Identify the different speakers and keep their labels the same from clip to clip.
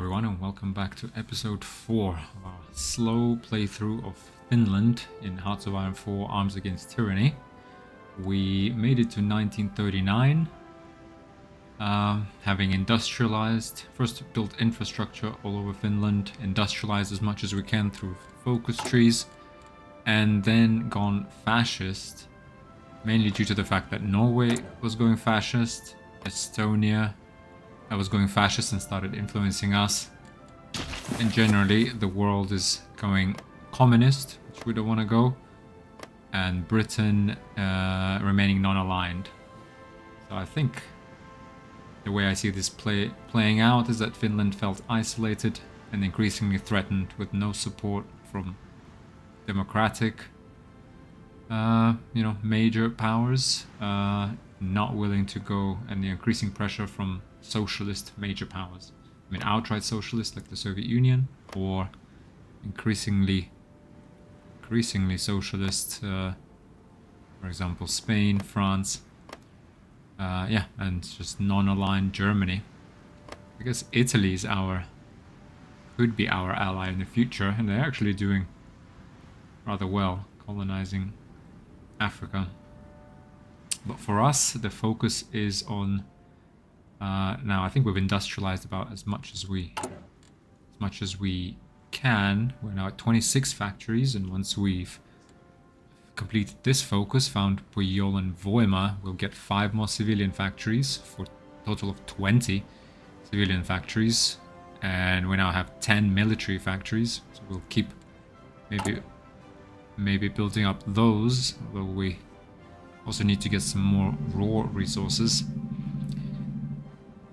Speaker 1: everyone, and welcome back to episode 4 of our slow playthrough of Finland in Hearts of Iron 4 Arms Against Tyranny. We made it to 1939, having industrialized, first built infrastructure all over Finland, industrialized as much as we can through focus trees, and then gone fascist, mainly due to the fact that Norway was going fascist, Estonia was going fascist and started influencing us, and generally the world is going communist, which we don't want to go, and Britain remaining non-aligned. So I think the way I see this playing out is that Finland felt isolated and increasingly threatened with no support from democratic major powers, not willing to go, and the increasing pressure from socialist major powers. I mean, outright socialist like the Soviet Union, or increasingly socialist, for example, Spain, France, and just non-aligned Germany. I guess Italy is could be our ally in the future, and they're actually doing rather well, colonizing Africa. But for us, the focus is on now. I think we've industrialized about as much as we can. We're now at 26 factories, and once we've completed this focus, found Pujol and Voima, we'll get 5 more civilian factories for a total of 20 civilian factories, and we now have 10 military factories. So we'll keep maybe building up those, although we also need to get some more raw resources.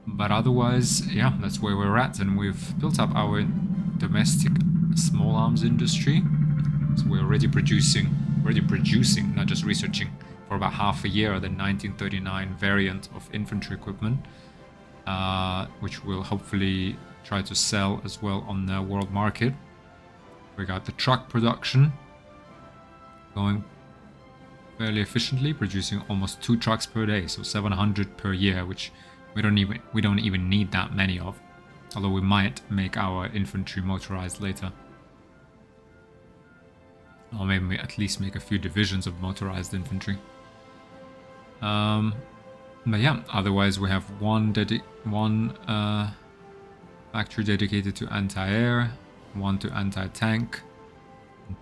Speaker 1: But otherwise, yeah, that's where we're at, and we've built up our domestic small arms industry. So we're already producing, not just researching, for about half a year the 1939 variant of infantry equipment, which we'll hopefully try to sell as well on the world market. We got the truck production going fairly efficiently, producing almost 2 trucks per day, so 700 per year, which we don't even need that many of, although we might make our infantry motorized later, or maybe at least make a few divisions of motorized infantry. But yeah, otherwise we have one factory dedicated to anti-air, 1 to anti-tank,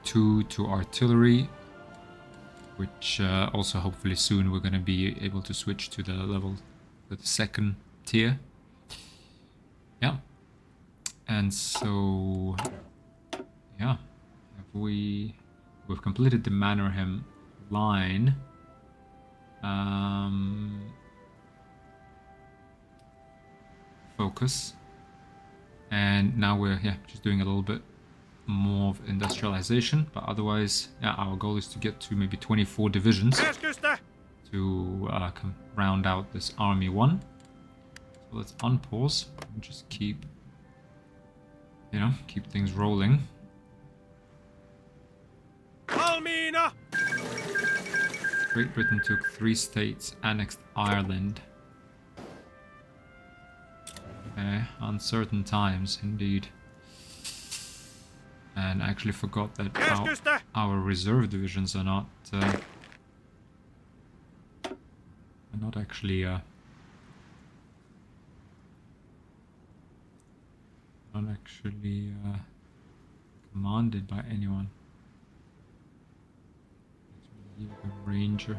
Speaker 1: 2 to artillery, which also hopefully soon we're going to be able to switch to the second tier. Yeah. And so, yeah, we've completed the Mannerheim line. Focus. And now we're just doing a little bit more of industrialization, but otherwise, yeah, our goal is to get to maybe 24 divisions to round out this Army 1. So let's unpause and just keep things rolling.
Speaker 2: Almina!
Speaker 1: Great Britain took 3 states, annexed Ireland. Uncertain times indeed. And I actually forgot that our reserve divisions are not actually commanded by anyone. A ranger.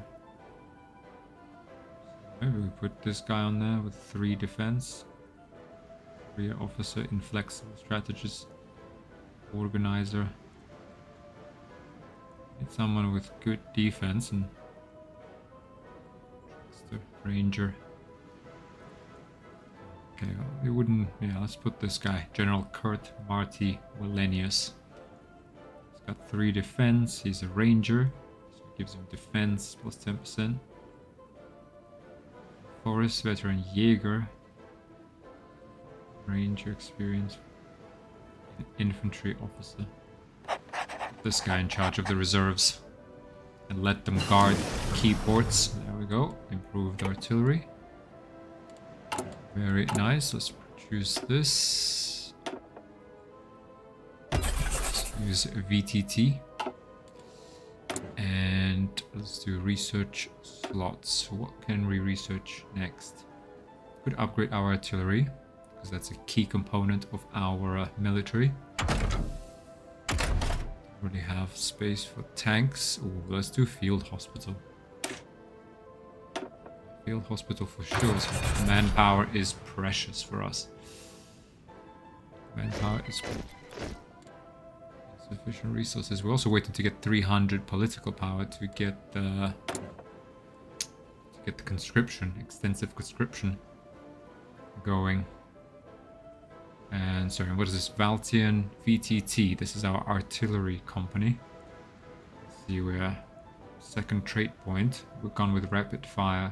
Speaker 1: So maybe we put this guy on there with 3 defense, 3 officer, inflexible strategist, organizer. Need someone with good defense and the ranger. Okay, we wouldn't. Yeah, let's put this guy, General Kurt Marty Wallenius. He's got 3 defense. He's a ranger, so it gives him defense plus 10%. Forest veteran Jaeger, ranger experience, infantry officer. Put this guy in charge of the reserves and let them guard key ports. There we go. Improved artillery. Very nice. Let's produce this. use VTT. And let's do research slots. What can we research next? Could upgrade our artillery, because that's a key component of our military. Already have space for tanks. Ooh, let's do field hospital. Field hospital for sure. So manpower is precious for us. Manpower is sufficient resources. We're also waiting to get 300 political power to get the conscription, extensive conscription going. And sorry, what is this? Valtian VTT. This is our artillery company. Let's see, we're second trait point. We've gone with rapid fire.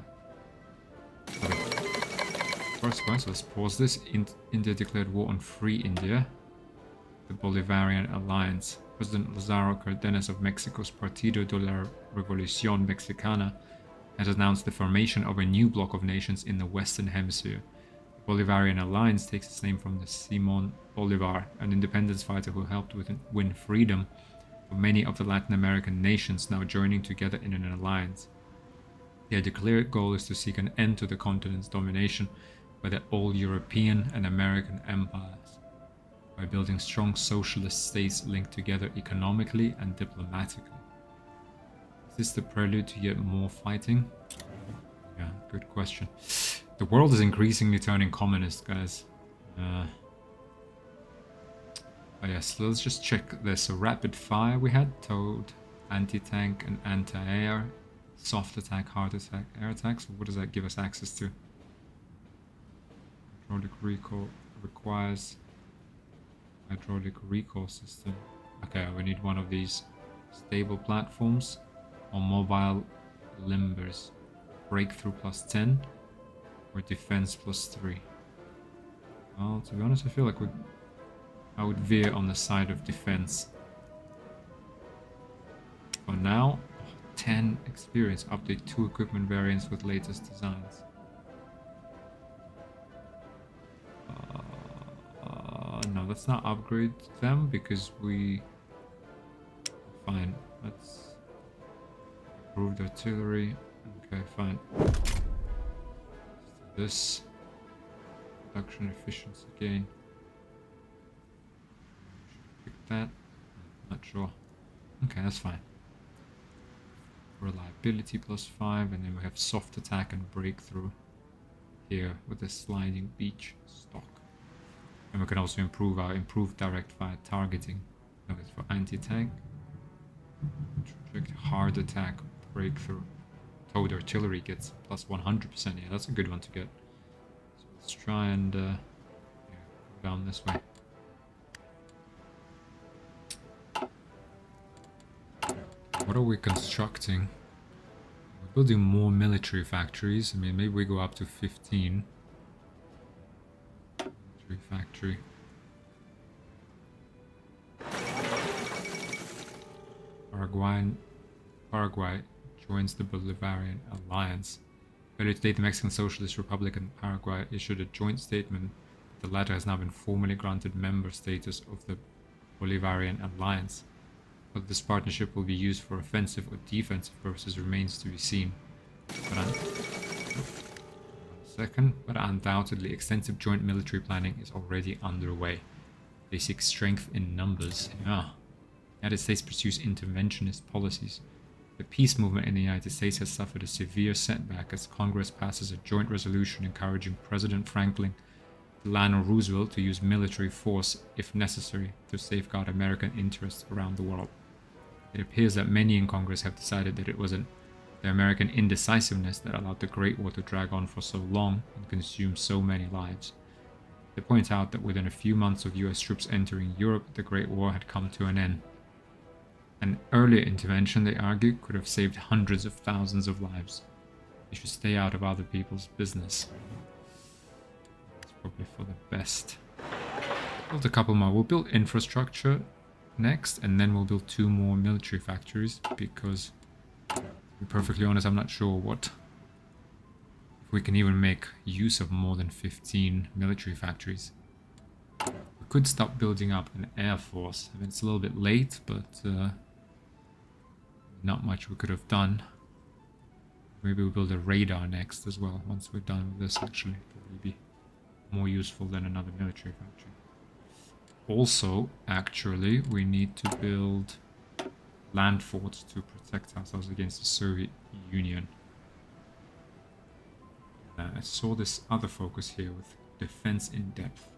Speaker 1: First point, so let's pause this. India declared war on Free India. The Bolivarian Alliance. President Lázaro Cárdenas of Mexico's Partido de la Revolución Mexicana has announced the formation of a new bloc of nations in the Western Hemisphere. The Bolivarian Alliance takes its name from the Simón Bolívar, an independence fighter who helped win freedom for many of the Latin American nations now joining together in an alliance. Their declared goal is to seek an end to the continent's domination by the all-European and American empires, by building strong socialist states linked together economically and diplomatically. Is this the prelude to yet more fighting? Yeah, good question. The world is increasingly turning communist, guys. But yes, let's just check this. So rapid fire we had, towed, anti-tank and anti-air, soft attack, hard attack, air attack. So what does that give us access to? Hydraulic recall requires hydraulic recall system. Okay, we need one of these stable platforms or mobile limbers. Breakthrough +10 or defense +3. Well, to be honest, I feel like I would veer on the side of defense. For now, 10 experience. Update 2 equipment variants with latest designs. No, let's not upgrade them because we... Fine, let's improve the artillery. Okay, fine. Let's do this. Production efficiency gain. Pick that. Not sure. Okay, that's fine. Reliability +5, and then we have soft attack and breakthrough here with the sliding beach stock. And we can also improve our improved direct fire targeting. That is for anti-tank. Hard attack, breakthrough. Towed artillery gets +100%. Yeah, that's a good one to get. So let's try and go down this way. What are we constructing? We're building more military factories. I mean, maybe we go up to 15. Military factory. Paraguay joins the Bolivarian Alliance. Earlier today, the Mexican Socialist Republic and Paraguay issued a joint statement. The latter has now been formally granted member status of the Bolivarian Alliance. Whether this partnership will be used for offensive or defensive purposes remains to be seen. But undoubtedly, extensive joint military planning is already underway. They seek strength in numbers. Yeah. The United States pursues interventionist policies. The peace movement in the United States has suffered a severe setback as Congress passes a joint resolution encouraging President Franklin Delano Roosevelt to use military force if necessary to safeguard American interests around the world. It appears that many in Congress have decided that it was the American indecisiveness that allowed the Great War to drag on for so long and consume so many lives. They point out that within a few months of US troops entering Europe, the Great War had come to an end. An earlier intervention, they argue, could have saved hundreds of thousands of lives. They should stay out of other people's business. It's probably for the best. Build a couple more. We'll build infrastructure next, and then we'll build 2 more military factories, because, to be perfectly honest, I'm not sure if we can even make use of more than 15 military factories. We could start building up an air force. I mean, it's a little bit late, but not much we could have done. Maybe we'll build a radar next as well, once we're done with this, actually. Probably be more useful than another military factory. Also, actually, we need to build land forts to protect ourselves against the Soviet Union. I saw this other focus here with defense in depth.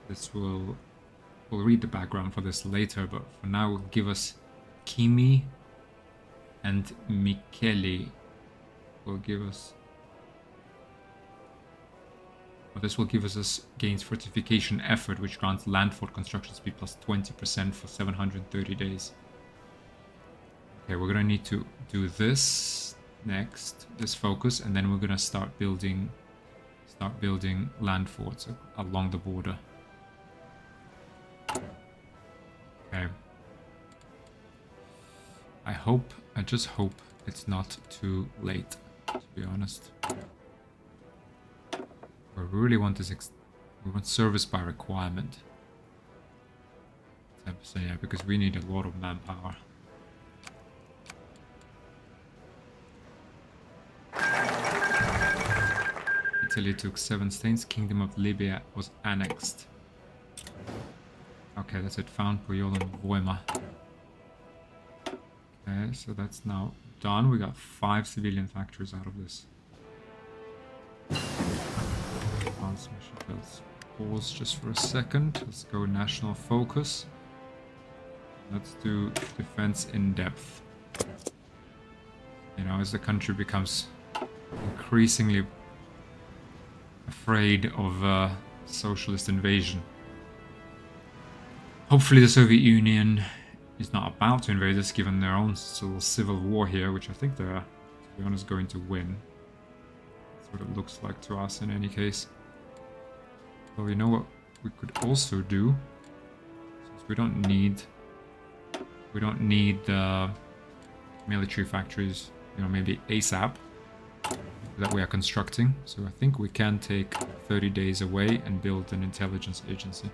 Speaker 1: This will... We'll read the background for this later, but for now will give us Kimi and Michele. Will give us... Well, this will give us gains fortification effort, which grants land fort construction speed plus 20% for 730 days. Okay, we're gonna need to do this next, this focus, and then we're gonna start building land forts along the border. Okay. I just hope it's not too late, to be honest. We really want this, we want service by requirement. 10%, yeah, because we need a lot of manpower. Italy took 7 states, Kingdom of Libya was annexed. Okay, that's it, found Puyol and Voima. Okay, so that's now done. We got 5 civilian factories out of this. Let's pause just for a second. Let's go national focus. Let's do defense in depth. You know, as the country becomes increasingly afraid of socialist invasion. Hopefully the Soviet Union is not about to invade us, given their own little civil war here, which I think they're, to be honest, going to win. That's what it looks like to us in any case. Well, you know what we could also do, since we don't need military factories, you know, maybe ASAP, that we are constructing. So I think we can take 30 days away and build an intelligence agency.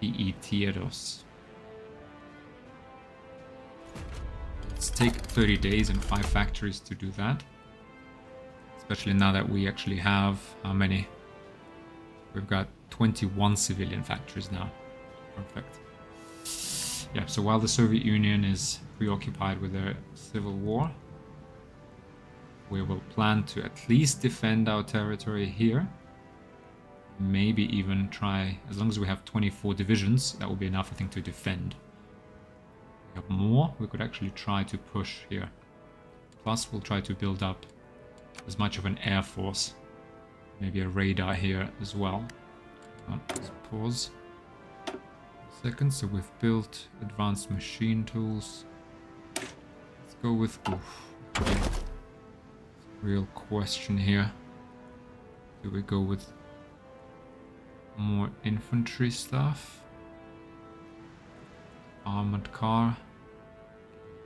Speaker 1: EP4. Let's take 30 days and 5 factories to do that. Especially now that we actually have, how many? We've got 21 civilian factories now. Perfect. Yeah, so while the Soviet Union is preoccupied with their civil war, we will plan to at least defend our territory here. Maybe even try, as long as we have 24 divisions, that will be enough, I think, to defend. If we have more, we could actually try to push here. Plus, we'll try to build up as much of an air force. Maybe a radar here as well. Let's pause a second. So we've built advanced machine tools. Let's go with... Oof. Real question here. Do we go with more infantry stuff? Armored car.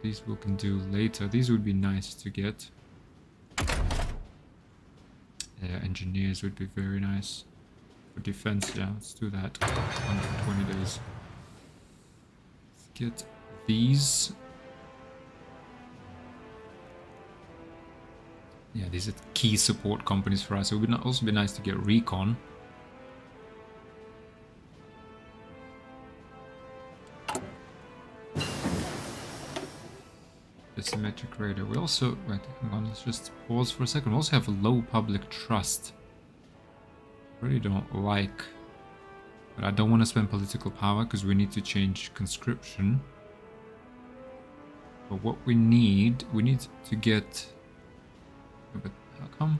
Speaker 1: These we can do later. These would be nice to get. Yeah, engineers would be very nice. For defense, yeah, let's do that. 120 days. Let's get these. Yeah, these are key support companies for us. It would also be nice to get recon. Asymmetric radar. We also... Wait, hang on, let's just pause for a second. We also have a low public trust. Really don't like... But I don't want to spend political power because we need to change conscription. But what we need to get... But how come?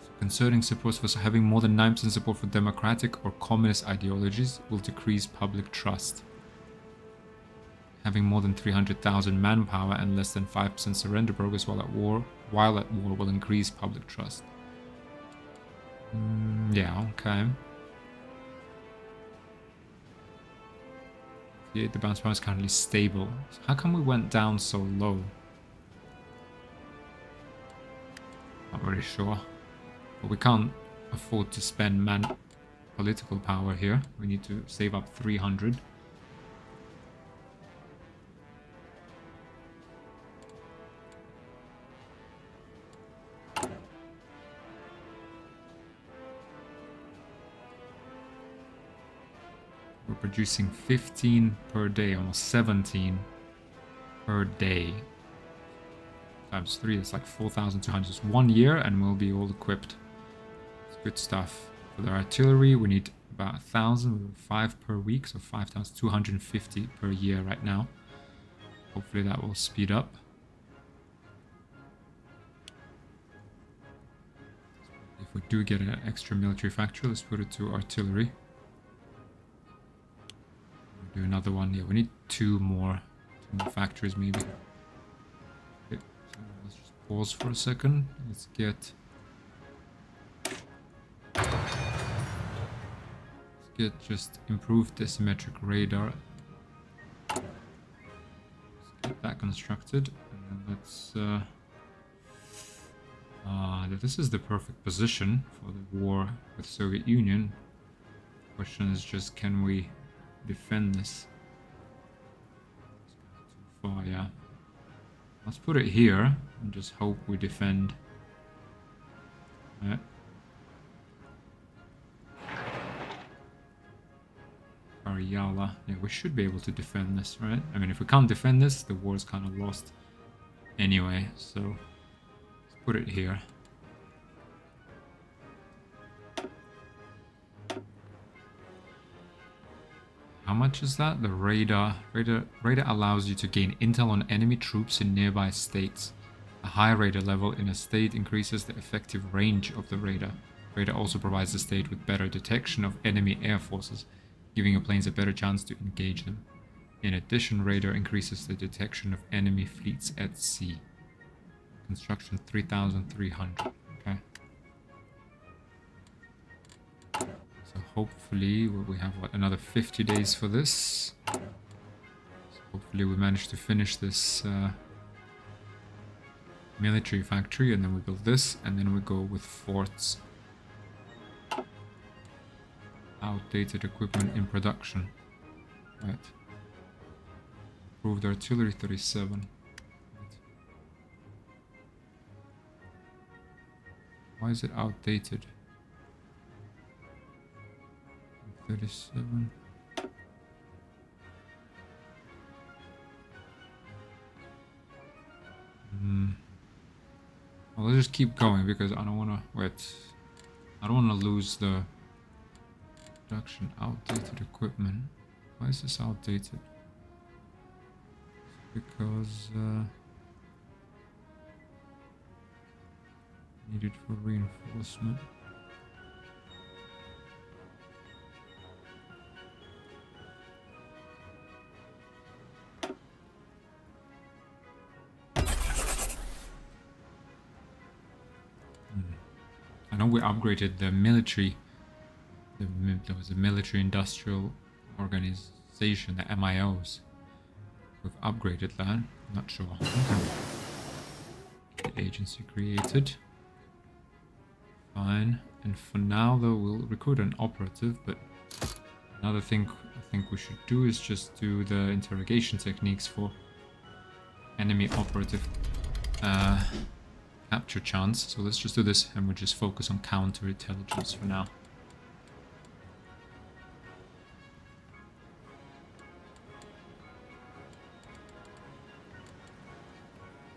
Speaker 1: So concerning support for having more than 9% support for democratic or communist ideologies will decrease public trust. Having more than 300,000 manpower and less than 5% surrender progress while at war will increase public trust. Yeah, okay. The bounce power is currently stable. So how come we went down so low? Not really sure. But we can't afford to spend political power here. We need to save up 300. We're producing 15 per day, almost 17 per day. Times 3, it's like 4,200. It's 1 year and we'll be all equipped. It's good stuff. For the artillery, we need about 1,000, 5 per week, so 5,250 per year right now. Hopefully that will speed up. If we do get an extra military factory, let's put it to artillery. We'll do another one. Yeah, we need two more factories maybe. Okay, so let's just pause for a second. Let's get just improved asymmetric radar. Let's get that constructed, and then let's this is the perfect position for the war with Soviet Union. Question is just, can we defend this? Too far, yeah. Let's put it here and just hope we defend. Right. Karyala. Yeah, we should be able to defend this, right? I mean, if we can't defend this, the war is kind of lost anyway, so let's put it here. How much is that? The radar allows you to gain intel on enemy troops in nearby states. A high radar level in a state increases the effective range of the radar. Radar also provides the state with better detection of enemy air forces, giving your planes a better chance to engage them. In addition, radar increases the detection of enemy fleets at sea. Construction 3,300. Okay. So hopefully we have another 50 days for this. So hopefully we manage to finish this military factory, and then we build this, and then we go with forts. Outdated equipment in production. Right. Improved artillery 37. Right. Why is it outdated? 37. Well, let's just keep going because I don't want to wait. I don't want to lose the production. Outdated equipment. Why is this outdated? Because needed for reinforcement. I know we upgraded the military. There was a military industrial organization, the MIOs. We've upgraded that. I'm not sure. The agency created. Fine. And for now, though, we'll recruit an operative. But another thing I think we should do is just do the interrogation techniques for enemy operative capture chance. So let's just do this, and we'll just focus on counterintelligence for now.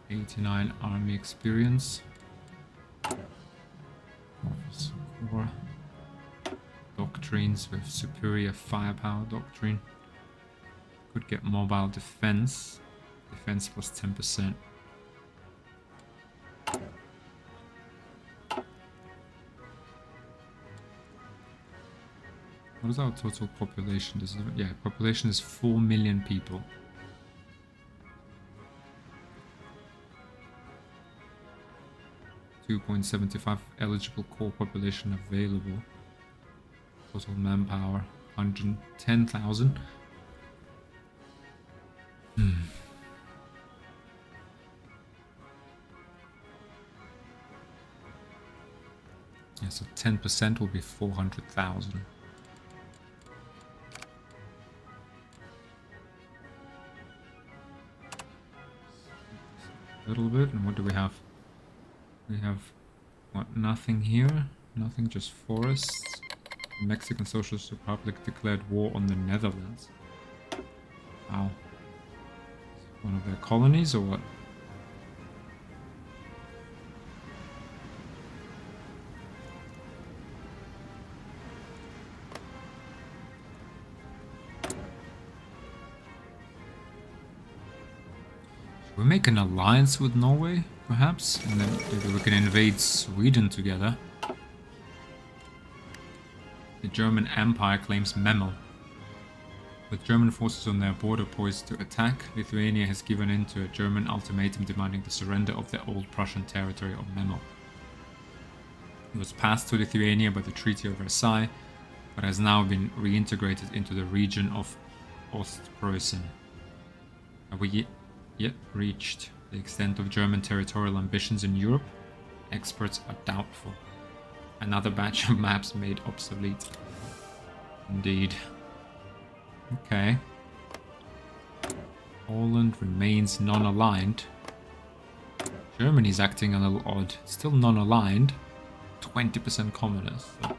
Speaker 1: '89 army experience. Officer Corps. Doctrines with superior firepower doctrine. Could get mobile defense. Defense plus 10%. What is our total population? Yeah, population is 4 million people. .75 eligible core population available. Total manpower 110,000. Yeah, so 10% will be 400,000. little bit. And what do we have? We have, what, nothing here? Nothing, just forests. The Mexican Socialist Republic declared war on the Netherlands. Wow. One of their colonies or what? Should we make an alliance with Norway, perhaps? And then maybe we can invade Sweden together. The German Empire claims Memel. With German forces on their border poised to attack, Lithuania has given in to a German ultimatum demanding the surrender of their old Prussian territory of Memel. It was passed to Lithuania by the Treaty of Versailles, but has now been reintegrated into the region of Ostpreußen. Have we yet reached the extent of German territorial ambitions in Europe? Experts are doubtful. Another batch of maps made obsolete. Indeed. Okay. Poland remains non-aligned. Germany's acting a little odd. Still non-aligned. 20% communist. So.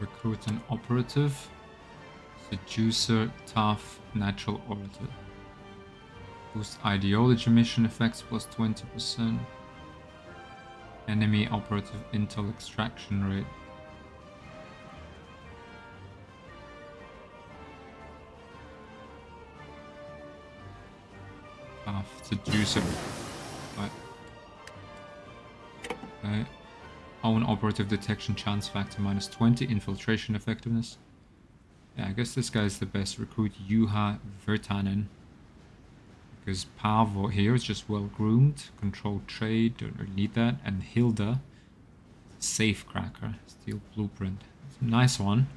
Speaker 1: Recruit an operative. Seducer, tough, natural orator. Boost ideology mission effects plus 20%. Enemy operative intel extraction rate. Tough, seducer. Right. Okay. Own operative detection chance factor minus 20, infiltration effectiveness. Yeah, I guess this guy is the best. Recruit Juha Virtanen. Because Paavo here is just well groomed. Control trade, don't really need that. And Hilda, safe cracker, steel blueprint. It's a nice one.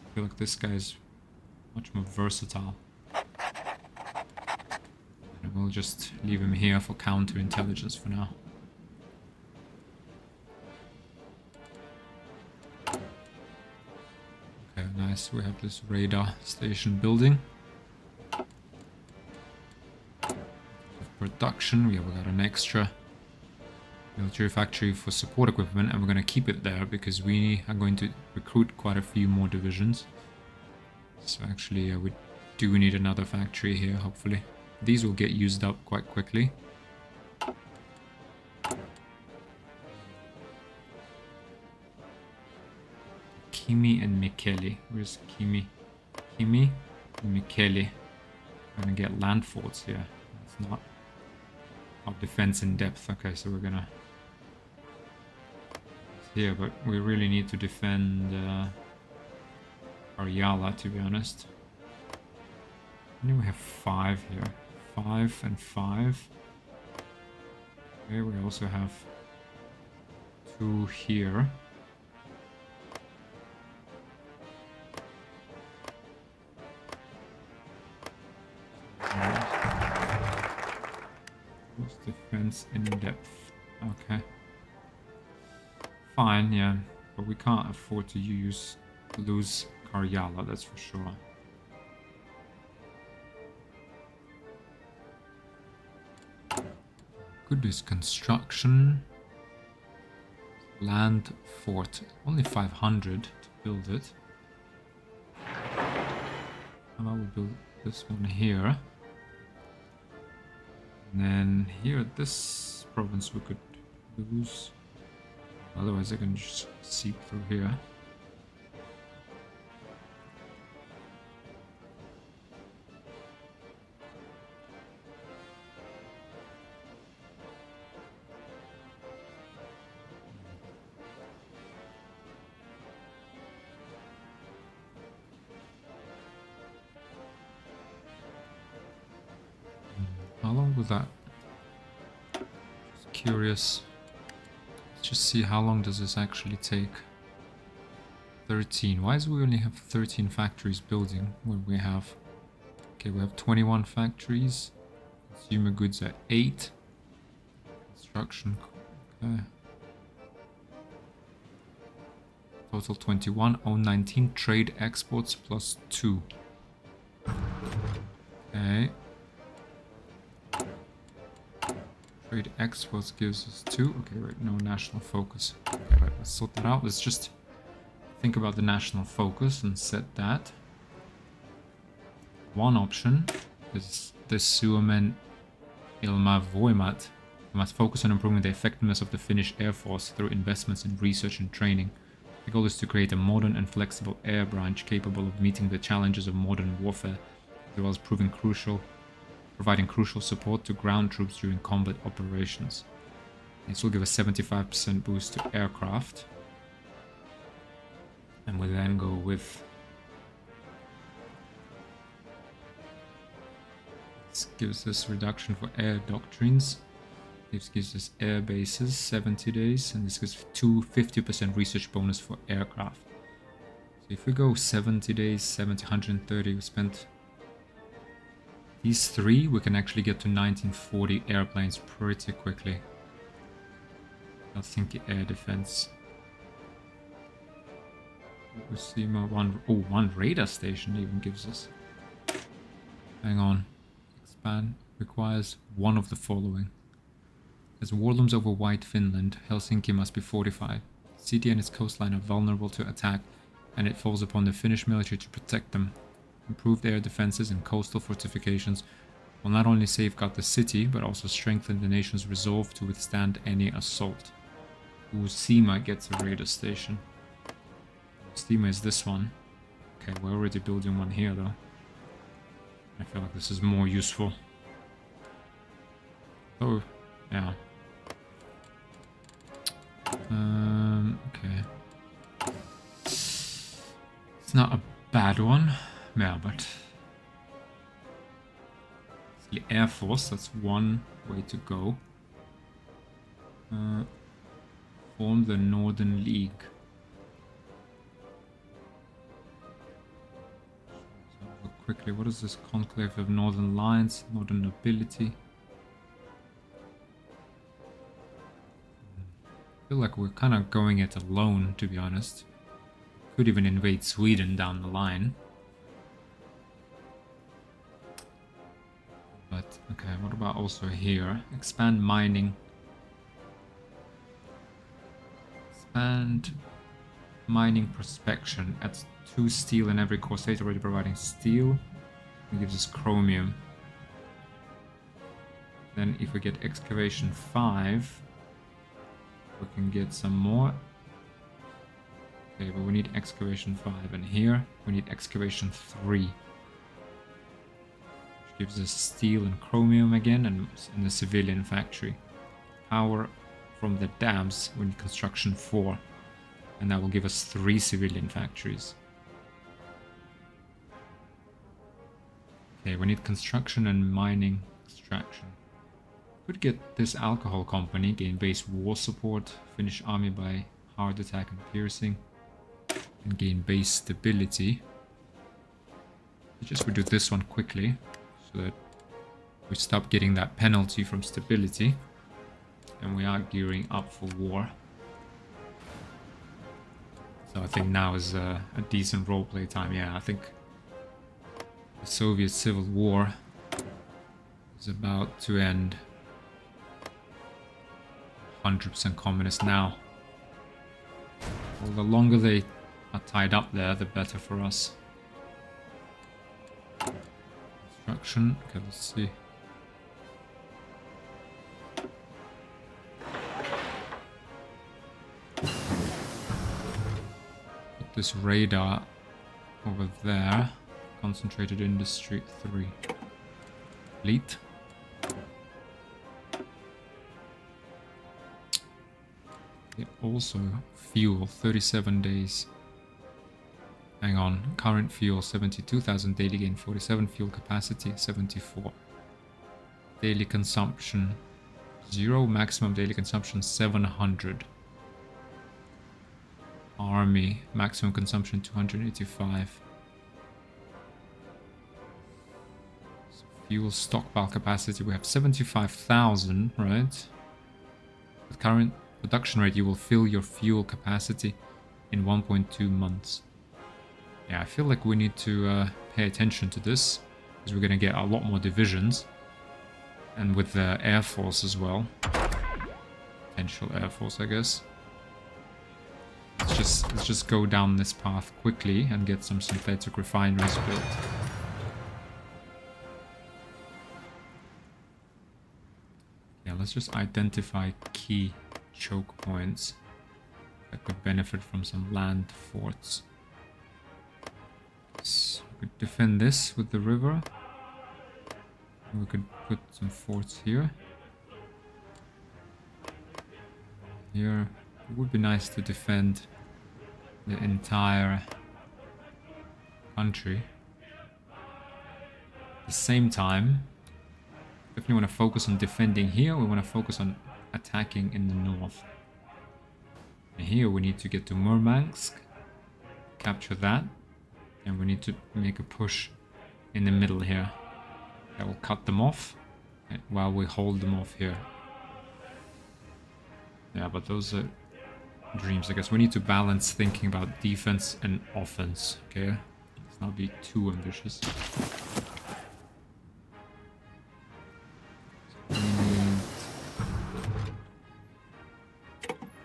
Speaker 1: I feel like this guy is much more versatile. And we'll just leave him here for counterintelligence for now. Nice, we have this radar station building. Production, we have got an extra military factory for support equipment, and we're going to keep it there because we are going to recruit quite a few more divisions. So actually we do need another factory here, hopefully. These will get used up quite quickly. Kimi and Mikkeli. Where's Kimi? Kimi and Mikkeli. I'm gonna get land forts here. That's not our defense in depth. Okay, so we're gonna here, but we really need to defend Karjala, to be honest. I think we have 5 here. 5 and 5. Okay, we also have 2 here. Defense in depth. Okay. Fine, yeah. But we can't afford to lose Karjala, that's for sure. Goodness, construction. Land fort. Only 500 to build it. How about we build this one here? And then here, this province we could lose. Otherwise, I can just seep through here. How long was that? Just curious. Let's just see how long does this actually take. 13. Why is we only have 13 factories building when we have... Okay, we have 21 factories. Consumer goods at 8. Construction... Okay. Total 21. Own 19. Trade exports plus 2. Okay. Trade exports gives us 2. Okay, right, no national focus. Okay, right, let's sort that out. Let's just think about the national focus and set that. One option is this Suomen Ilmavoimat. We must focus on improving the effectiveness of the Finnish Air Force through investments in research and training. The goal is to create a modern and flexible air branch capable of meeting the challenges of modern warfare, as well as providing crucial support to ground troops during combat operations. This will give a 75% boost to aircraft. And we'll then go with... This gives us reduction for air doctrines. This gives us air bases, 70 days. And this gives 50% research bonus for aircraft. So if we go 70 days, 70, 130, we spent... These 3, we can actually get to 1940 airplanes pretty quickly. Helsinki air defense. One radar station even gives us. Hang on. Expand requires one of the following. As warlooms over White Finland, Helsinki must be fortified. The city and its coastline are vulnerable to attack, and it falls upon the Finnish military to protect them. Improved air defenses and coastal fortifications will not only safeguard the city, but also strengthen the nation's resolve to withstand any assault. Uusimaa gets a radar station. Uusimaa is this one. Okay, we're already building one here though. I feel like this is more useful. Oh, yeah. Okay. It's not a bad one. Yeah, but... The Air Force, that's one way to go. Form the Northern League. So quickly, what is this conclave of Northern Lions, Northern Nobility? I feel like we're kind of going it alone, to be honest. Could even invade Sweden down the line. But, okay, what about also here? Expand mining. Expand mining prospection. Adds 2 steel in every core state, already providing steel. It gives us chromium. Then if we get excavation 5, we can get some more. Okay, but we need excavation 5. And here, we need excavation 3. Gives us steel and chromium again, and in the civilian factory. Power from the dams, we need construction 4. And that will give us 3 civilian factories. Okay, we need construction and mining extraction. Could get this alcohol company, gain base war support, Finnish army by hard attack and piercing, and gain base stability. Just we do this one quickly, so that we stop getting that penalty from stability, and we are gearing up for war. So I think now is a decent roleplay time. Yeah, I think the Soviet Civil War is about to end. 100% communist now. Well, the longer they are tied up there, the better for us. Construction. Okay, let's see. Put this radar over there. Concentrated industry 3. Fleet. Okay, also fuel 37 days. Hang on, current fuel 72,000, daily gain 47, fuel capacity 74. Daily consumption 0, maximum daily consumption 700. Army, maximum consumption 285. So fuel stockpile capacity, we have 75,000, right? With current production rate, you will fill your fuel capacity in 1.2 months. Yeah, I feel like we need to pay attention to this, because we're going to get a lot more divisions. And with the Air Force as well. Potential Air Force, I guess. Let's just go down this path quickly and get some synthetic refineries built. Yeah, let's just identify key choke points that could benefit from some land forts. So we could defend this with the river. We could put some forts here. Here, it would be nice to defend the entire country. At the same time, if we want to focus on defending here, we want to focus on attacking in the north. And here we need to get to Murmansk, capture that, and we need to make a push in the middle here. That will cut them off while we hold them off here. Yeah, but those are dreams, I guess. We need to balance thinking about defense and offense, okay? Let's not be too ambitious. We need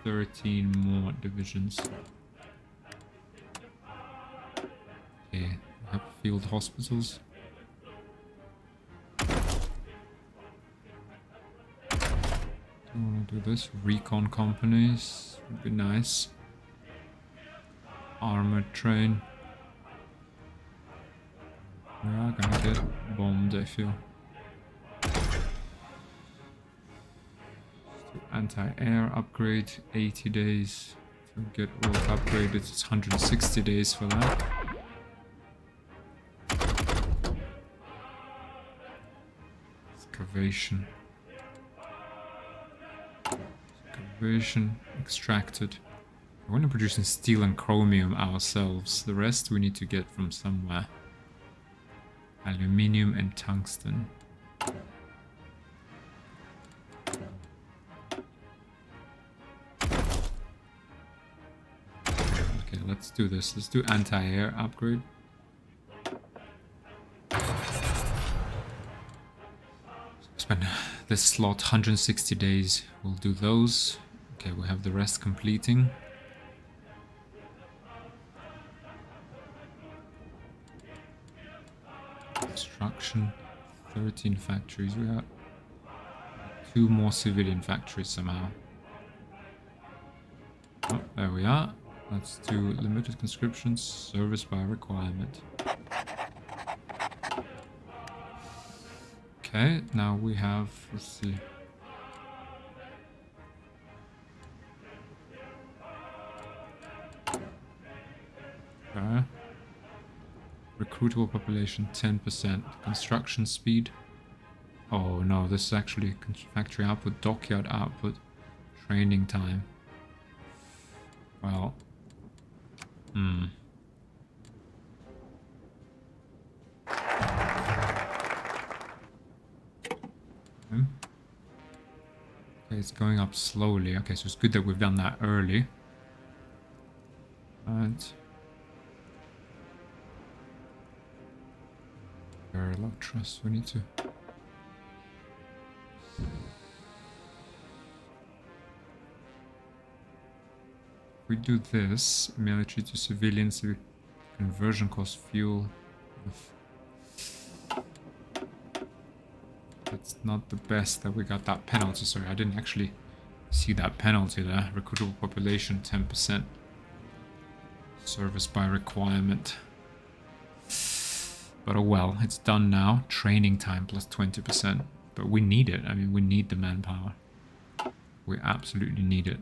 Speaker 1: 13 more divisions. Okay, we have field hospitals. I want to do this. Recon companies would be nice. Armored train. We are gonna get bombed, I feel. Anti-air upgrade, 80 days. To get all upgraded, it's 160 days for that. Excavation. Excavation extracted. We're only producing steel and chromium ourselves. The rest we need to get from somewhere. Aluminium and tungsten. Okay, let's do this. Let's do anti-air upgrade. Spend this slot 160 days. We'll do those. Okay, we have the rest completing. Construction, 13 factories. We got 2 more civilian factories somehow. Oh, there we are. Let's do limited conscription, service by requirement. Okay, now we have, let's see. Okay. Recruitable population 10%. Construction speed. Oh no, this is actually factory output, dockyard output, training time. Well, Okay, it's going up slowly. Okay, so it's good that we've done that early. And very low trust. We need to. If we do this, military to civilians, conversion cost fuel. That's not the best that we got that penalty. Sorry, I didn't actually see that penalty there. Recruitable population 10%. Service by requirement. But oh well, it's done now. Training time plus 20%. But we need it. I mean, we need the manpower. We absolutely need it.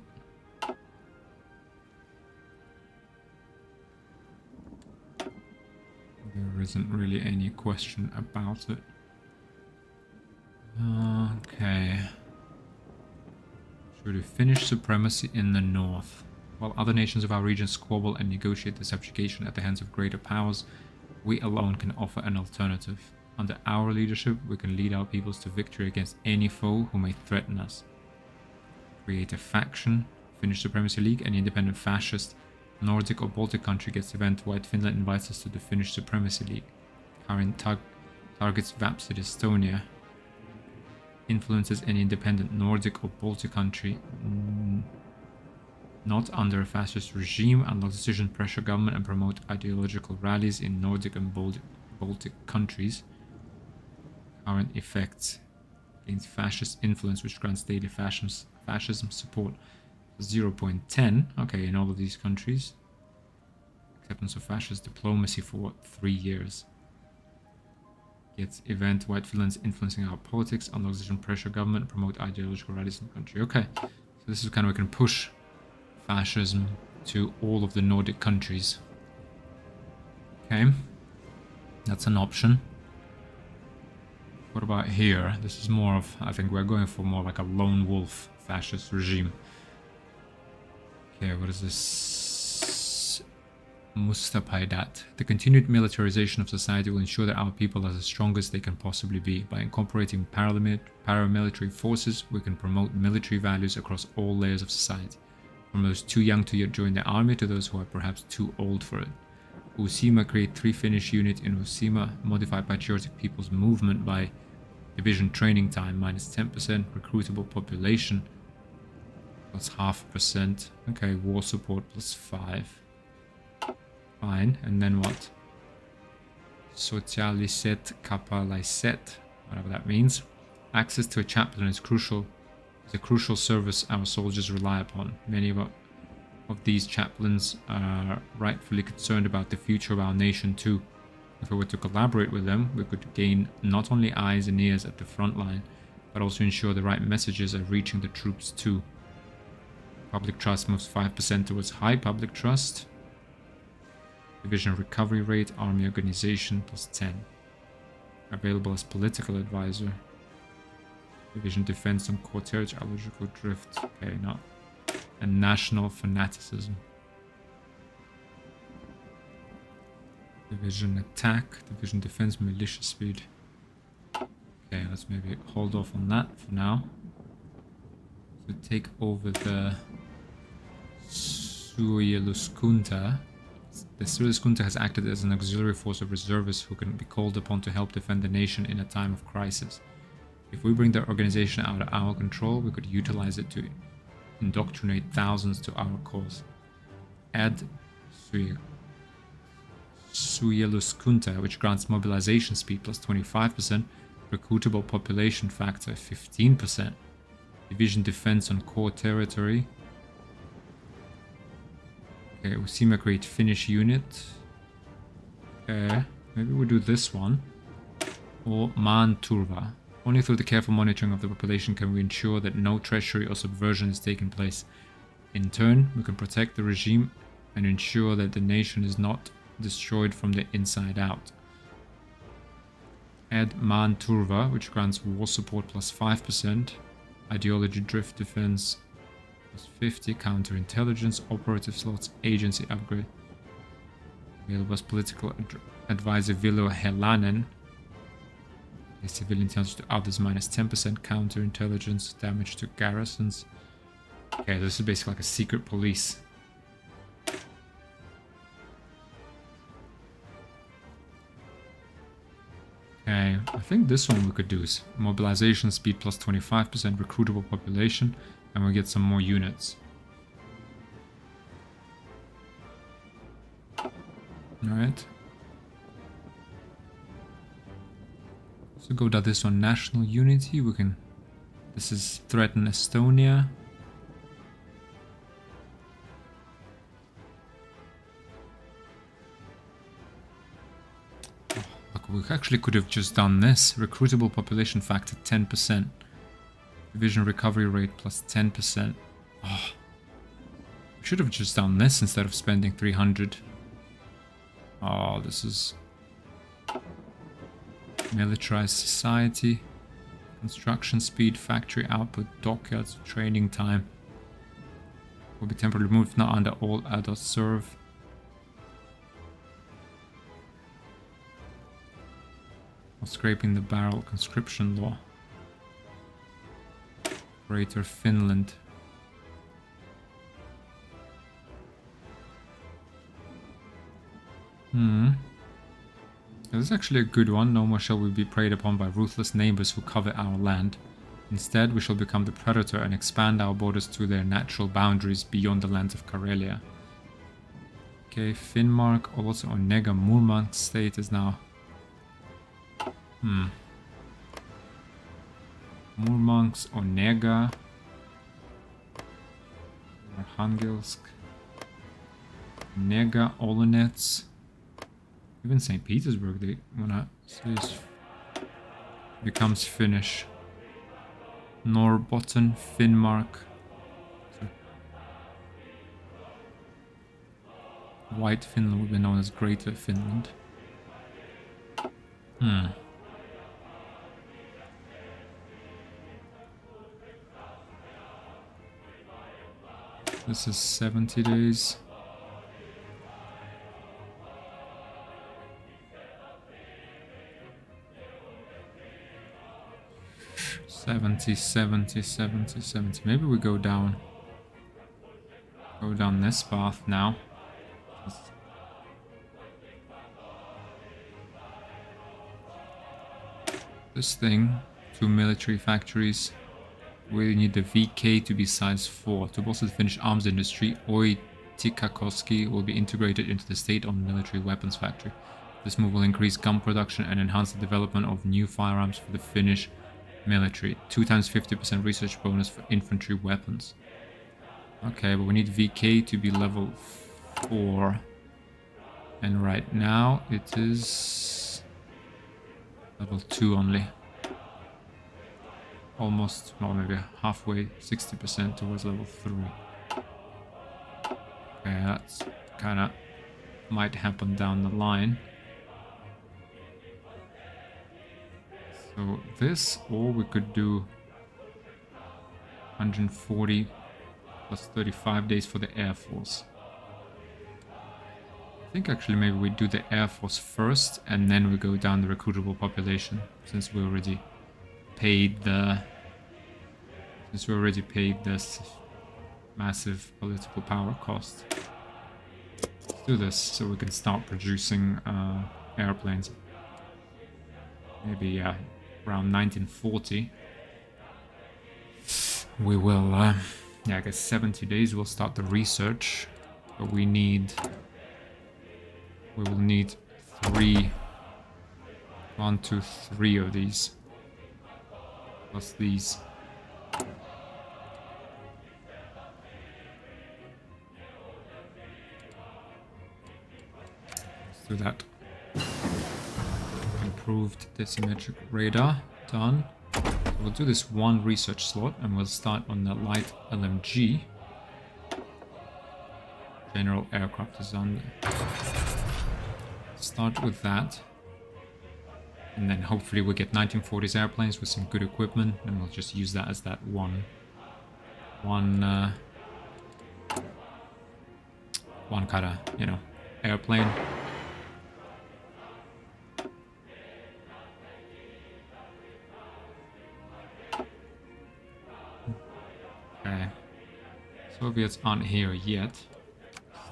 Speaker 1: There isn't really any question about it. Okay. Should we finish supremacy in the north? While other nations of our region squabble and negotiate their subjugation at the hands of greater powers, we alone can offer an alternative. Under our leadership, we can lead our peoples to victory against any foe who may threaten us. Create a faction, Finnish Supremacy League, any independent fascist, Nordic or Baltic country gets event. White Finland invites us to the Finnish Supremacy League. Current targets Vapsid Estonia. Influences any independent Nordic or Baltic country not under a fascist regime, unlock decision, pressure government and promote ideological rallies in Nordic and Baltic countries. Current effects. Gains fascist influence, which grants daily fascism support 0.10. Okay, in all of these countries. Acceptance of fascist diplomacy for what, 3 years. Gets event White Finland's influencing our politics, unlock decision, pressure government, promote ideological rallies in the country. Okay, so this is kind of, we can push fascism to all of the Nordic countries. Okay, that's an option. What about here? This is more of, I think we're going for more like a lone wolf fascist regime. Okay, what is this? Mustapaidat. The continued militarization of society will ensure that our people are the strongest they can possibly be. By incorporating paramilitary forces, we can promote military values across all layers of society. From those too young to yet join the army to those who are perhaps too old for it. Uusimaa create 3 Finnish units in Uusimaa, modify patriotic people's movement by division training time minus 10%, recruitable population plus 0.5%. Okay, war support plus 5. Fine, and then what? Socialiset kapalaiset, whatever that means. Access to a chaplain is crucial. It's a crucial service our soldiers rely upon. Many of these chaplains are rightfully concerned about the future of our nation too. If we were to collaborate with them, we could gain not only eyes and ears at the front line, but also ensure the right messages are reaching the troops too. Public trust moves 5% towards high public trust. Division recovery rate, army organization plus 10. Available as political advisor. Division defense on core territory, ideological drift. Okay, no. And national fanaticism. Division attack, division defense, militia speed. Okay, let's maybe hold off on that for now. So take over the Suojeluskunta. The Suojeluskunta has acted as an auxiliary force of reservists who can be called upon to help defend the nation in a time of crisis. If we bring their organization out of our control, we could utilize it to indoctrinate thousands to our cause. Add Suojeluskunta, which grants mobilization speed plus 25%, recruitable population factor 15%, division defense on core territory. Okay, Uusimaa create Finnish unit. Okay, maybe we'll do this one. Or Maan Turva. Only through the careful monitoring of the population can we ensure that no treachery or subversion is taking place. In turn, we can protect the regime and ensure that the nation is not destroyed from the inside out. Add Maan Turva, which grants war support plus 5%, ideology drift defense plus 50, counterintelligence, operative slots, agency upgrade. Available as political advisor Vilho Helanen. Civilian intelligence to others minus 10%, counterintelligence, damage to garrisons. Okay, this is basically like a secret police. Okay, I think this one we could do is mobilization speed plus 25%, recruitable population, and we get some more units. Alright. So go down this one, national unity. We can, this is threaten Estonia. Oh, look, we actually could have just done this. Recruitable population factor 10%. Division recovery rate plus 10%. Oh, we should have just done this instead of spending 300. Oh, this is... Militarized society, construction speed, factory output, dockyards, training time. will be temporarily removed, not under all adults serve. Or scraping the barrel, conscription law. Greater Finland. This is actually a good one. No more shall we be preyed upon by ruthless neighbors who covet our land. Instead, we shall become the predator and expand our borders to their natural boundaries beyond the lands of Karelia. Okay, Finnmark, also Onega Murmansk state is now... Murmansk, Onega... Arhangelsk... Onega, Olonets... Even St. Petersburg, they wanna see this becomes Finnish. Norrbotten, Finnmark. White Finland would be known as Greater Finland. This is 70 days. 70, 70, 70, 70. Maybe we go down. Go down this path now. This thing, 2 military factories. We need the VK to be size 4. To bolster the Finnish arms industry, HoI Tikkakoski will be integrated into the state-owned military weapons factory. This move will increase gun production and enhance the development of new firearms for the Finnish military. 2 times 50% research bonus for infantry weapons. Okay, but we need VK to be level 4. And right now it is level 2 only. Almost, well, maybe halfway, 60% towards level 3. Okay, that's kind of might happen down the line. So this, or we could do 140 plus 35 days for the Air Force. I think actually maybe we do the Air Force first and then we go down the recruitable population, since we already paid the this massive political power cost. Let's do this so we can start producing airplanes. Maybe, yeah, around 1940. We will, yeah, I guess 70 days we'll start the research. But we will need 3, 1, 2, 3 of these. Plus these. Let's do that. Improved decimetric radar, done. So we'll do this 1 research slot and we'll start on the light LMG. General aircraft design. Start with that. And then hopefully we'll get 1940s airplanes with some good equipment and we'll just use that as that one kind of, you know, airplane. Okay. Soviets aren't here yet.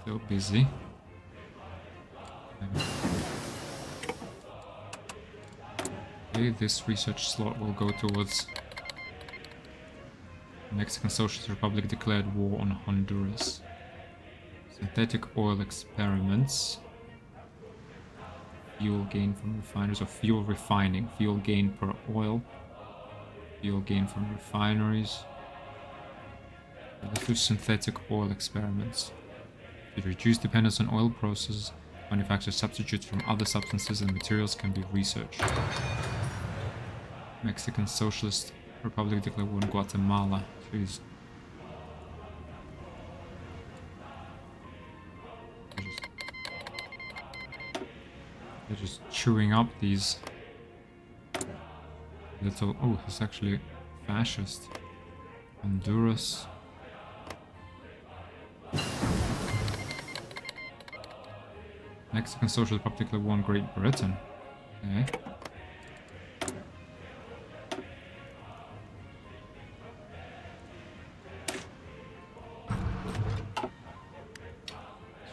Speaker 1: Still busy. Okay, this research slot will go towards the Mexican Socialist Republic declared war on Honduras. Synthetic oil experiments. Fuel gain from refineries, or fuel refining. Fuel gain per oil. Fuel gain from refineries. Let's do synthetic oil experiments. To reduce dependence on oil processes, manufacture substitutes from other substances and materials can be researched. Mexican Socialist Republic declared war on Guatemala. Jeez. They're just chewing up these little... Oh, it's actually fascist. Honduras. Mexican Socialist Republic won Great Britain. Okay.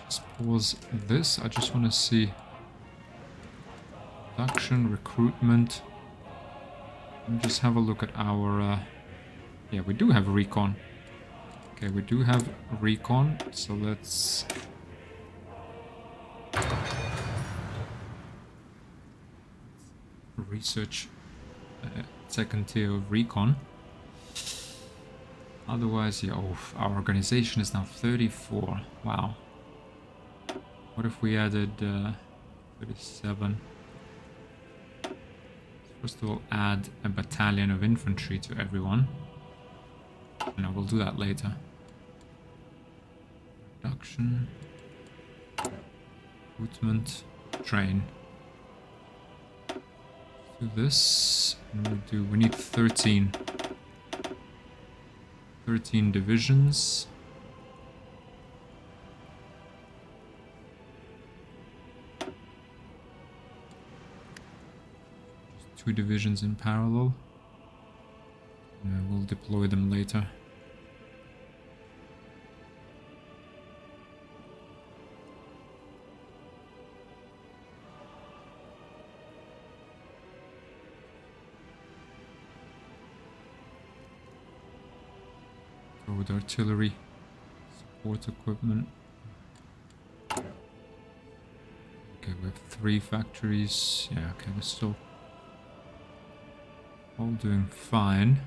Speaker 1: Just pause this. I just want to see production, recruitment. Let me just have a look at our... yeah, we do have recon. Okay, we do have recon, so let's... research second tier of recon. Otherwise, yeah, oh, our organization is now 34. Wow. What if we added 37? First of all, add a battalion of infantry to everyone. No, we'll do that later. Production. Recruitment. Train. Do this. And we need 13 divisions. Just 2 divisions in parallel. And we'll deploy them later. With artillery, support equipment. Okay, we have 3 factories. Yeah, okay, they're still all doing fine.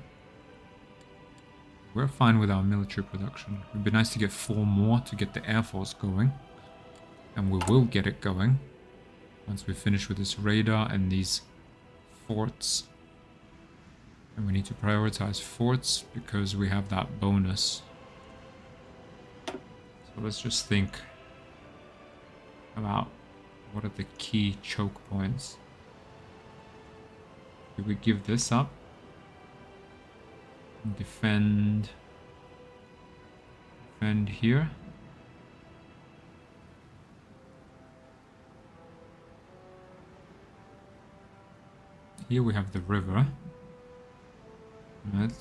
Speaker 1: We're fine with our military production. It would be nice to get 4 more to get the Air Force going. And we will get it going once we finish with this radar and these forts. And we need to prioritize forts because we have that bonus. So let's just think about what are the key choke points. Do we give this up? Defend here. Here we have the river. Right,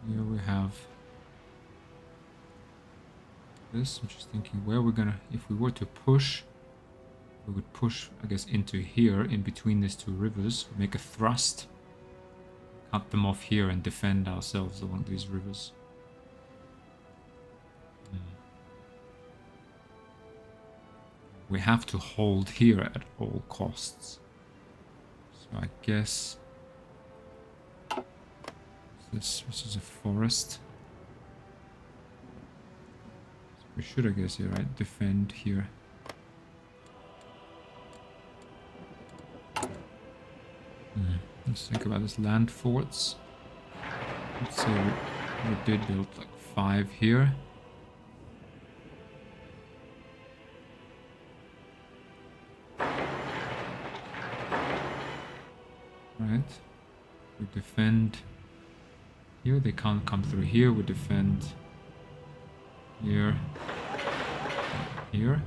Speaker 1: here we have this. I'm just thinking where we're gonna, if we were to push, we would push, I guess, into here, in between these 2 rivers, make a thrust, cut them off here and defend ourselves along these rivers. We have to hold here at all costs. So I guess... This is a forest. So we should, I guess, yeah, right, defend here. Let's think about this. Land forts. Let's say we did build like 5 here. Right. We defend here. They can't come through here. We defend here. Here.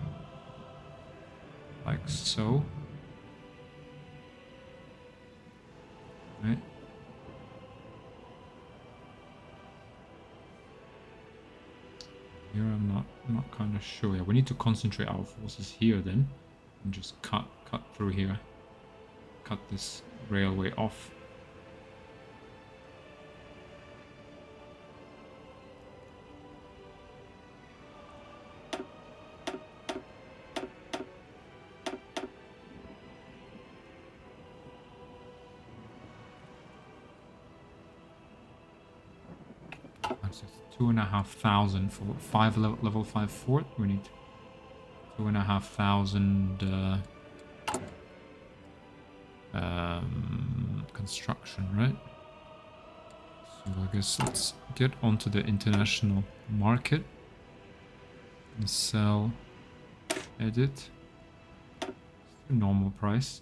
Speaker 1: Like so. Right. Here I'm not kind of sure. Yeah, we need to concentrate our forces here then, and just cut through here. Cut this railway off. So it's 2,500 for level 5 fort. We need 2,500 construction, right? So I guess let's get onto the international market and sell, edit, normal price.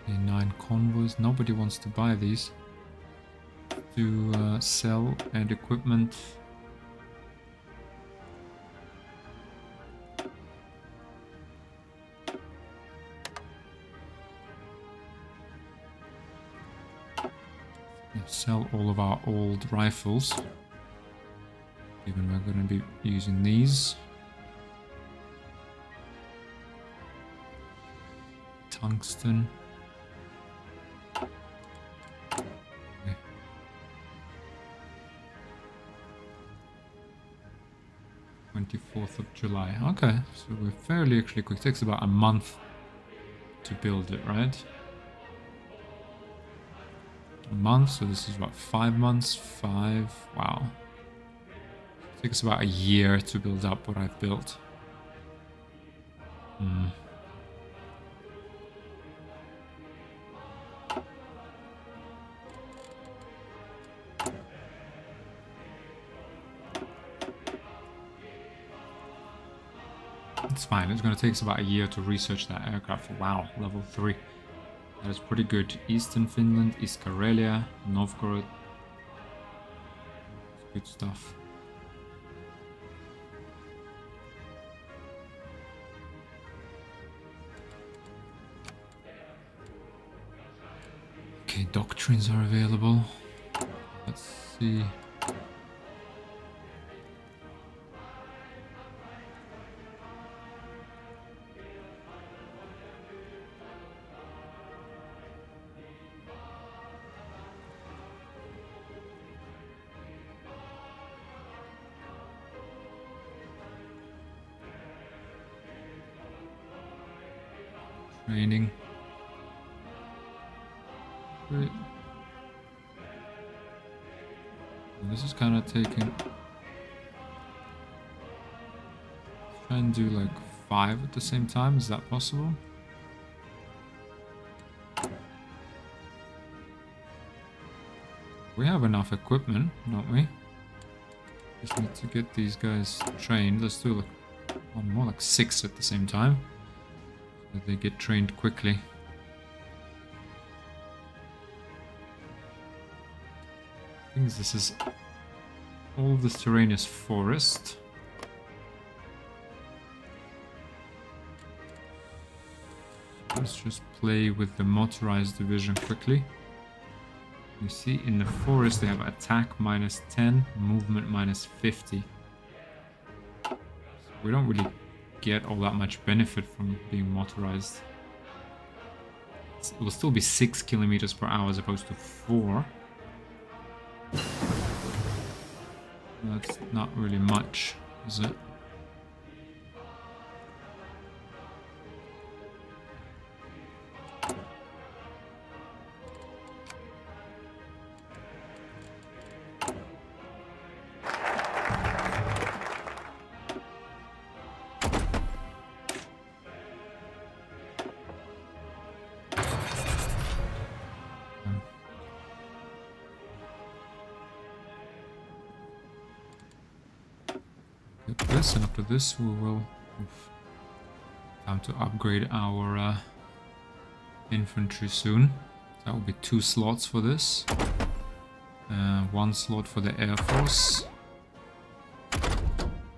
Speaker 1: Okay, 9 convoys. Nobody wants to buy these. To sell and equipment. Sell all of our old rifles. Even we're going to be using these. Tungsten. Okay. 24th of July. Okay, so we're fairly actually quick. It takes about a month to build it, right? A month, so this is what, 5 months? 5, wow. It takes about a year to build up what I've built. It's fine, it's going to take us about a year to research that aircraft. Wow, level 3. That is pretty good. Eastern Finland, East Karelia, Novgorod. Good stuff. Okay, doctrines are available. Let's see. Training. Great. This is kind of taking... Let's try and do like 5 at the same time. Is that possible? We have enough equipment, don't we? Just need to get these guys trained. Let's do like more like 6 at the same time. So they get trained quickly. I think this is all this terrain is forest. Let's just play with the motorized division quickly. You see in the forest they have attack -10, movement -50. So we don't really get all that much benefit from being motorized. It will still be 6 kilometers per hour as opposed to 4. That's not really much, is it? This, and after this we will time to upgrade our infantry soon. That will be 2 slots for this. 1 slot for the Air Force.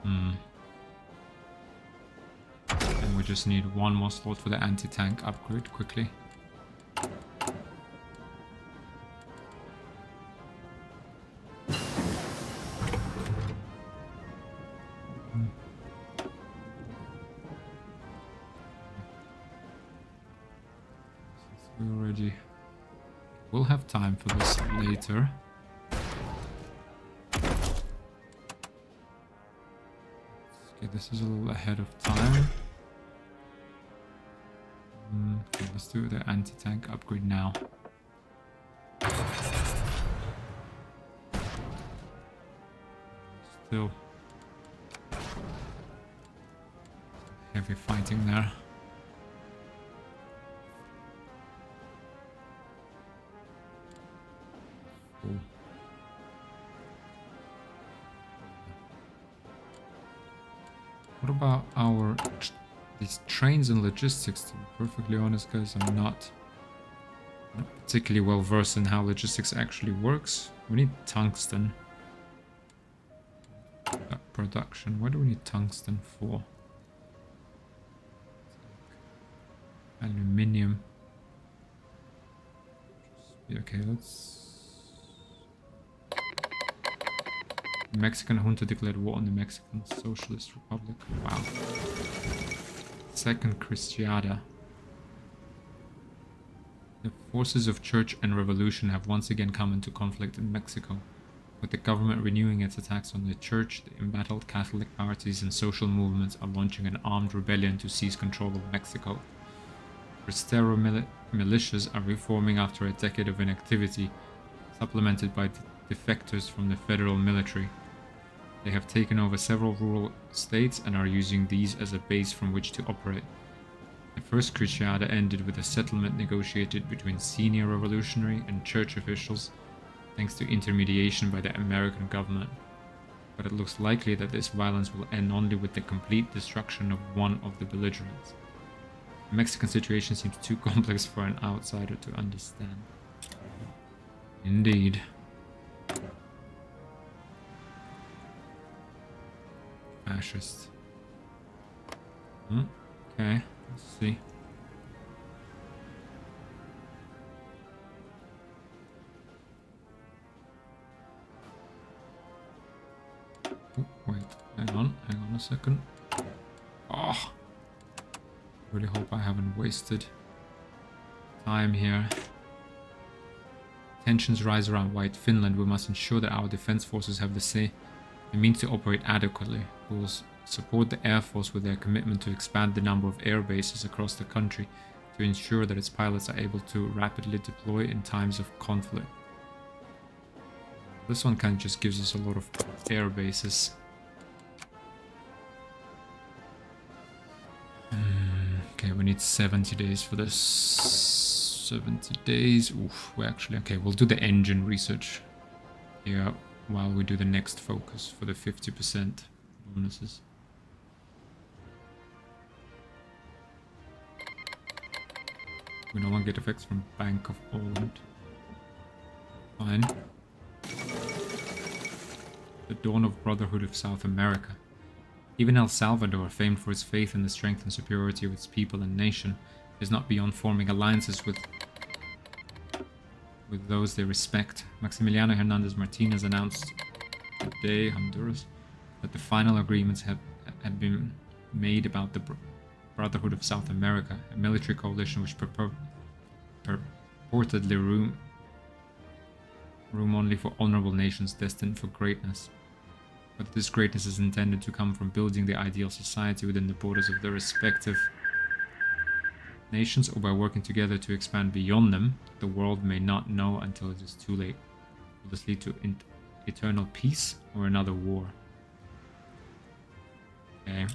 Speaker 1: And we just need 1 more slot for the anti-tank upgrade quickly. We'll have time for this later. Okay, this is a little ahead of time. Okay, let's do the anti-tank upgrade now. Still heavy fighting there. What about our these trains and logistics? To be perfectly honest, guys, I'm not Not particularly well versed in how logistics actually works. We need tungsten. Production. What do we need tungsten for? Aluminium. Okay, let's... The Mexican junta declared war on the Mexican Socialist Republic. Wow. Second Christiada. The forces of church and revolution have once again come into conflict in Mexico, with the government renewing its attacks on the church. The embattled Catholic parties and social movements are launching an armed rebellion to seize control of Mexico. Cristero militias are reforming after a decade of inactivity, supplemented by defectors from the federal military. They have taken over several rural states and are using these as a base from which to operate. The first Cruciada ended with a settlement negotiated between senior revolutionary and church officials, thanks to intermediation by the American government. But it looks likely that this violence will end only with the complete destruction of one of the belligerents. The Mexican situation seems too complex for an outsider to understand. Indeed. Fascist. Okay, let's see. Oh, wait, hang on a second. Oh, really hope I haven't wasted time here. Tensions rise around White Finland. We must ensure that our defense forces have the means to operate adequately. We will support the Air Force with their commitment to expand the number of air bases across the country to ensure that its pilots are able to rapidly deploy in times of conflict. This one kind of just gives us a lot of air bases. Okay, we need 70 days for this. 70 days. Oof, we're actually... Okay, we'll do the engine research here while we do the next focus for the 50% bonuses. We no longer get effects from Bank of Poland. Fine. The dawn of Brotherhood of South America. Even El Salvador, famed for its faith in the strength and superiority of its people and nation, is not beyond forming alliances with those they respect. Maximiliano Hernandez Martinez announced today, Honduras, that the final agreements had been made about the Brotherhood of South America, a military coalition which purportedly room only for honorable nations destined for greatness. But this greatness is intended to come from building the ideal society within the borders of their respective nations, or by working together to expand beyond them. The world may not know until it is too late. Will this lead to eternal peace or another war? Okay.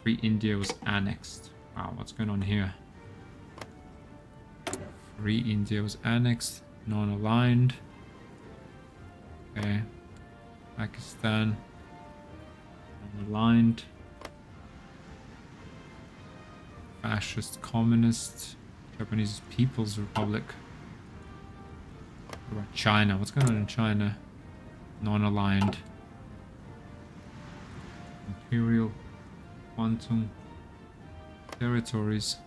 Speaker 1: Free India was annexed. Wow, what's going on here? Free India was annexed. Non-aligned. Okay. Pakistan. Non-aligned. Fascist, Communist, Japanese People's Republic. What about China? What's going on in China? Non-aligned. Imperial, Quantum, territories.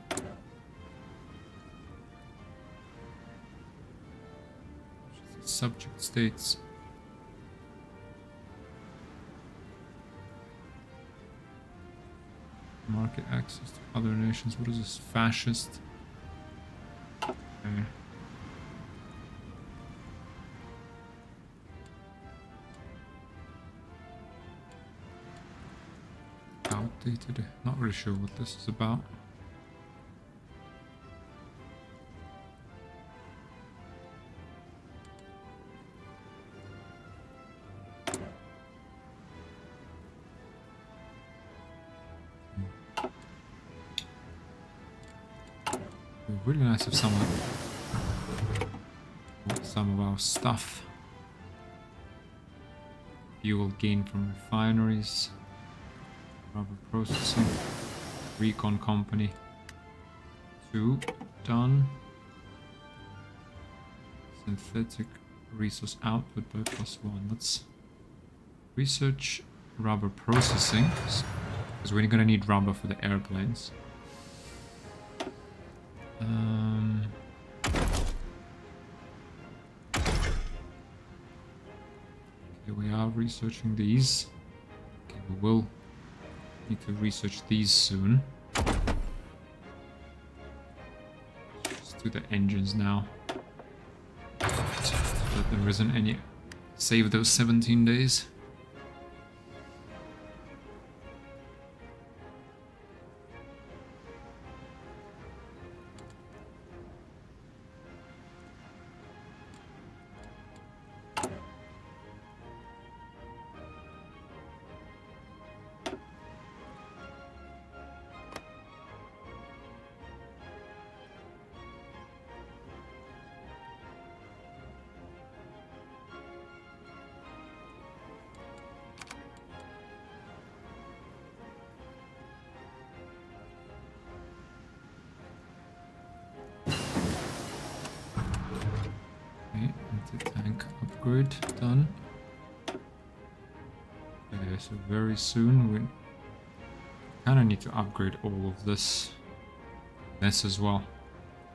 Speaker 1: Subject states. Market access to other nations. What is this? Fascist. Okay. Outdated. Not really sure what this is about. Really nice if someone bought some of our stuff. Fuel gained from refineries, rubber processing, recon company. 2 done. synthetic resource output by +1. Let's research rubber processing, because we're gonna need rubber for the airplanes. Okay, we are researching these. Okay, we will need to research these soon. Let's do the engines now. So that there isn't any... Save those 17 days. Tank upgrade done. Okay, so very soon we kind of need to upgrade all of this as well,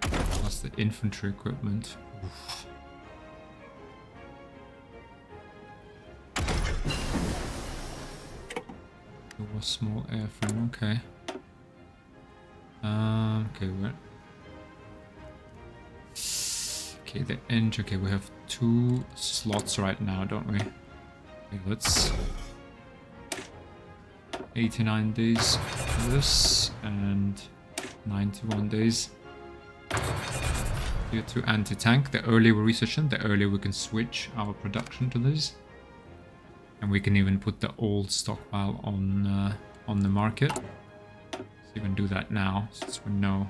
Speaker 1: plus the infantry equipment. Oof. There was small airframe. Okay. Okay, we're... Okay, the engine. Okay, we have 2 slots right now, don't we? Okay, let's... 89 days for this, and 91 days. Tier 2 anti-tank. The earlier we research them, the earlier we can switch our production to this. And we can even put the old stockpile on the market. So you can do that now, since we know.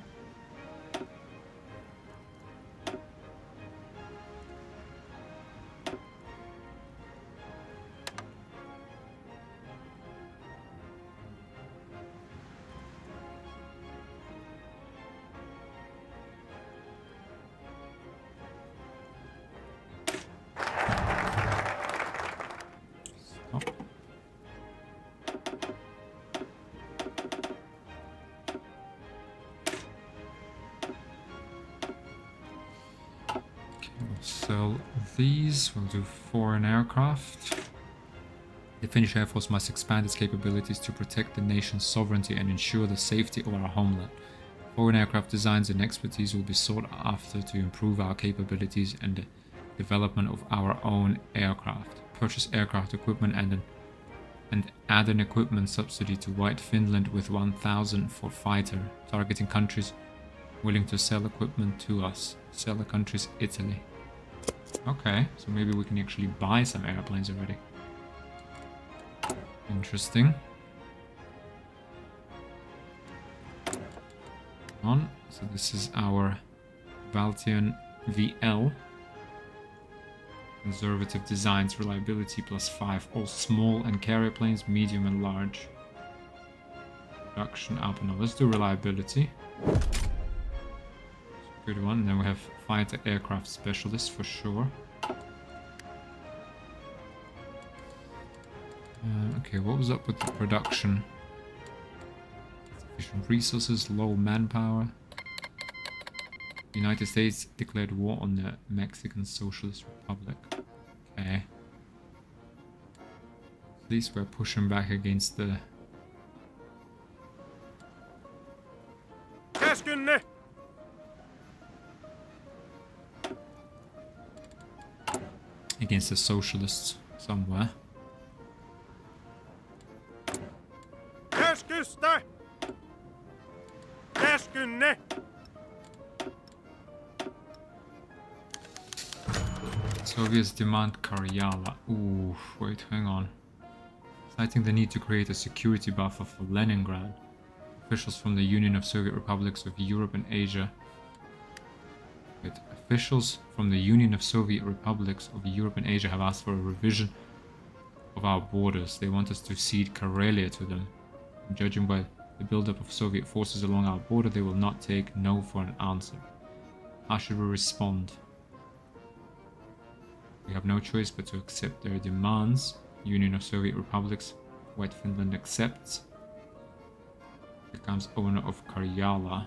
Speaker 1: Sell these. We'll do foreign aircraft. The Finnish Air Force must expand its capabilities to protect the nation's sovereignty and ensure the safety of our homeland. Foreign aircraft designs and expertise will be sought after to improve our capabilities and the development of our own aircraft. Purchase aircraft equipment and add an equipment subsidy to White Finland with 1,000 for fighter, targeting countries willing to sell equipment to us. Seller countries Italy. Okay, so maybe we can actually buy some airplanes already. Interesting. On. So this is our Valtian VL. Conservative designs, reliability +5. All small and carrier planes, medium and large. Production up. No, let's do reliability. Good one. And then we have fighter aircraft specialist for sure. Okay, what was up with the production? Insufficient resources, low manpower. The United States declared war on the Mexican Socialist Republic. Okay. At least we're pushing back against the...
Speaker 2: Käskynne!
Speaker 1: Against the socialists somewhere.
Speaker 2: Käskystä! Käskynne!
Speaker 1: Soviets demand Karyala. Ooh, wait, hang on. Citing the need to create a security buffer for Leningrad, officials from the Union of Soviet Republics of Europe and Asia. Wait, officials from the Union of Soviet Republics of Europe and Asia have asked for a revision of our borders. They want us to cede Karelia to them. And judging by the buildup of Soviet forces along our border, they will not take no for an answer. How should we respond? We have no choice but to accept their demands. Union of Soviet Republics. White Finland accepts. Becomes owner of Karyala.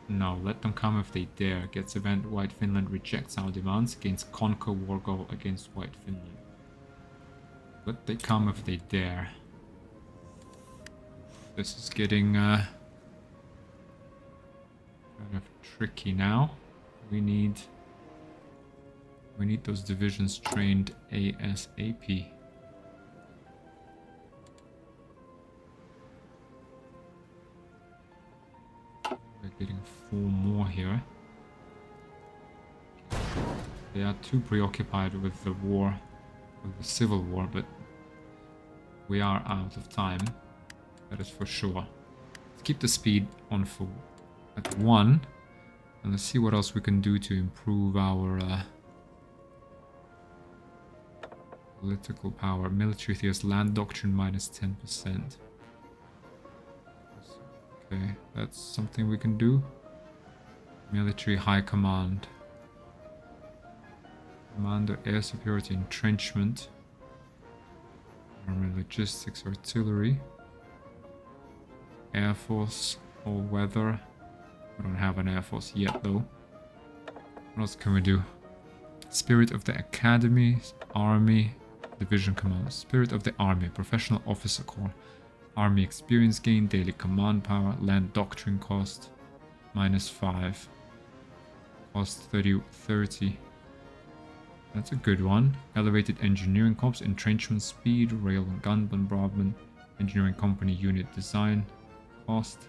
Speaker 1: No, let them come if they dare. Gets event. White Finland rejects our demands. Gains conquer war goal against White Finland. Let they come if they dare. This is getting kind of tricky now. We need those divisions trained ASAP. We're getting 4 more here. They are too preoccupied with the war, with the civil war, but we are out of time. That is for sure. Let's keep the speed on full at 1. And let's see what else we can do to improve our political power. Military theaters, land doctrine minus 10%. Okay, that's something we can do. Military high command. Commander air superiority entrenchment. Army logistics artillery. Air force all weather. We don't have an air force yet though. What else can we do? Spirit of the Academy, Army, Division Command. Spirit of the Army, Professional Officer Corps. Army experience gain, daily command power, land doctrine cost, -5. Cost 30. That's a good one. Elevated engineering corps, entrenchment speed, rail and gun bombardment, engineering company unit design, cost.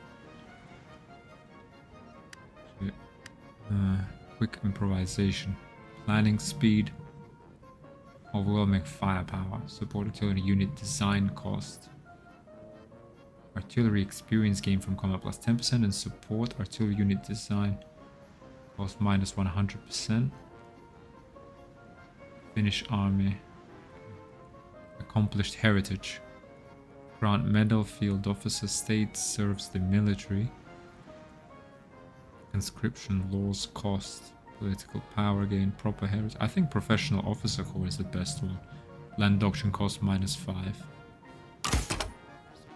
Speaker 1: Quick improvisation, planning speed, overwhelming firepower, support artillery unit design cost. Artillery experience gain from combat plus 10% and support artillery unit design cost -100%. Finnish army. Accomplished heritage. Grant medal, field officer, state, serves the military. Conscription laws cost. Political power gain, proper heritage. I think professional officer corps is the best one. Land doctrine cost -5.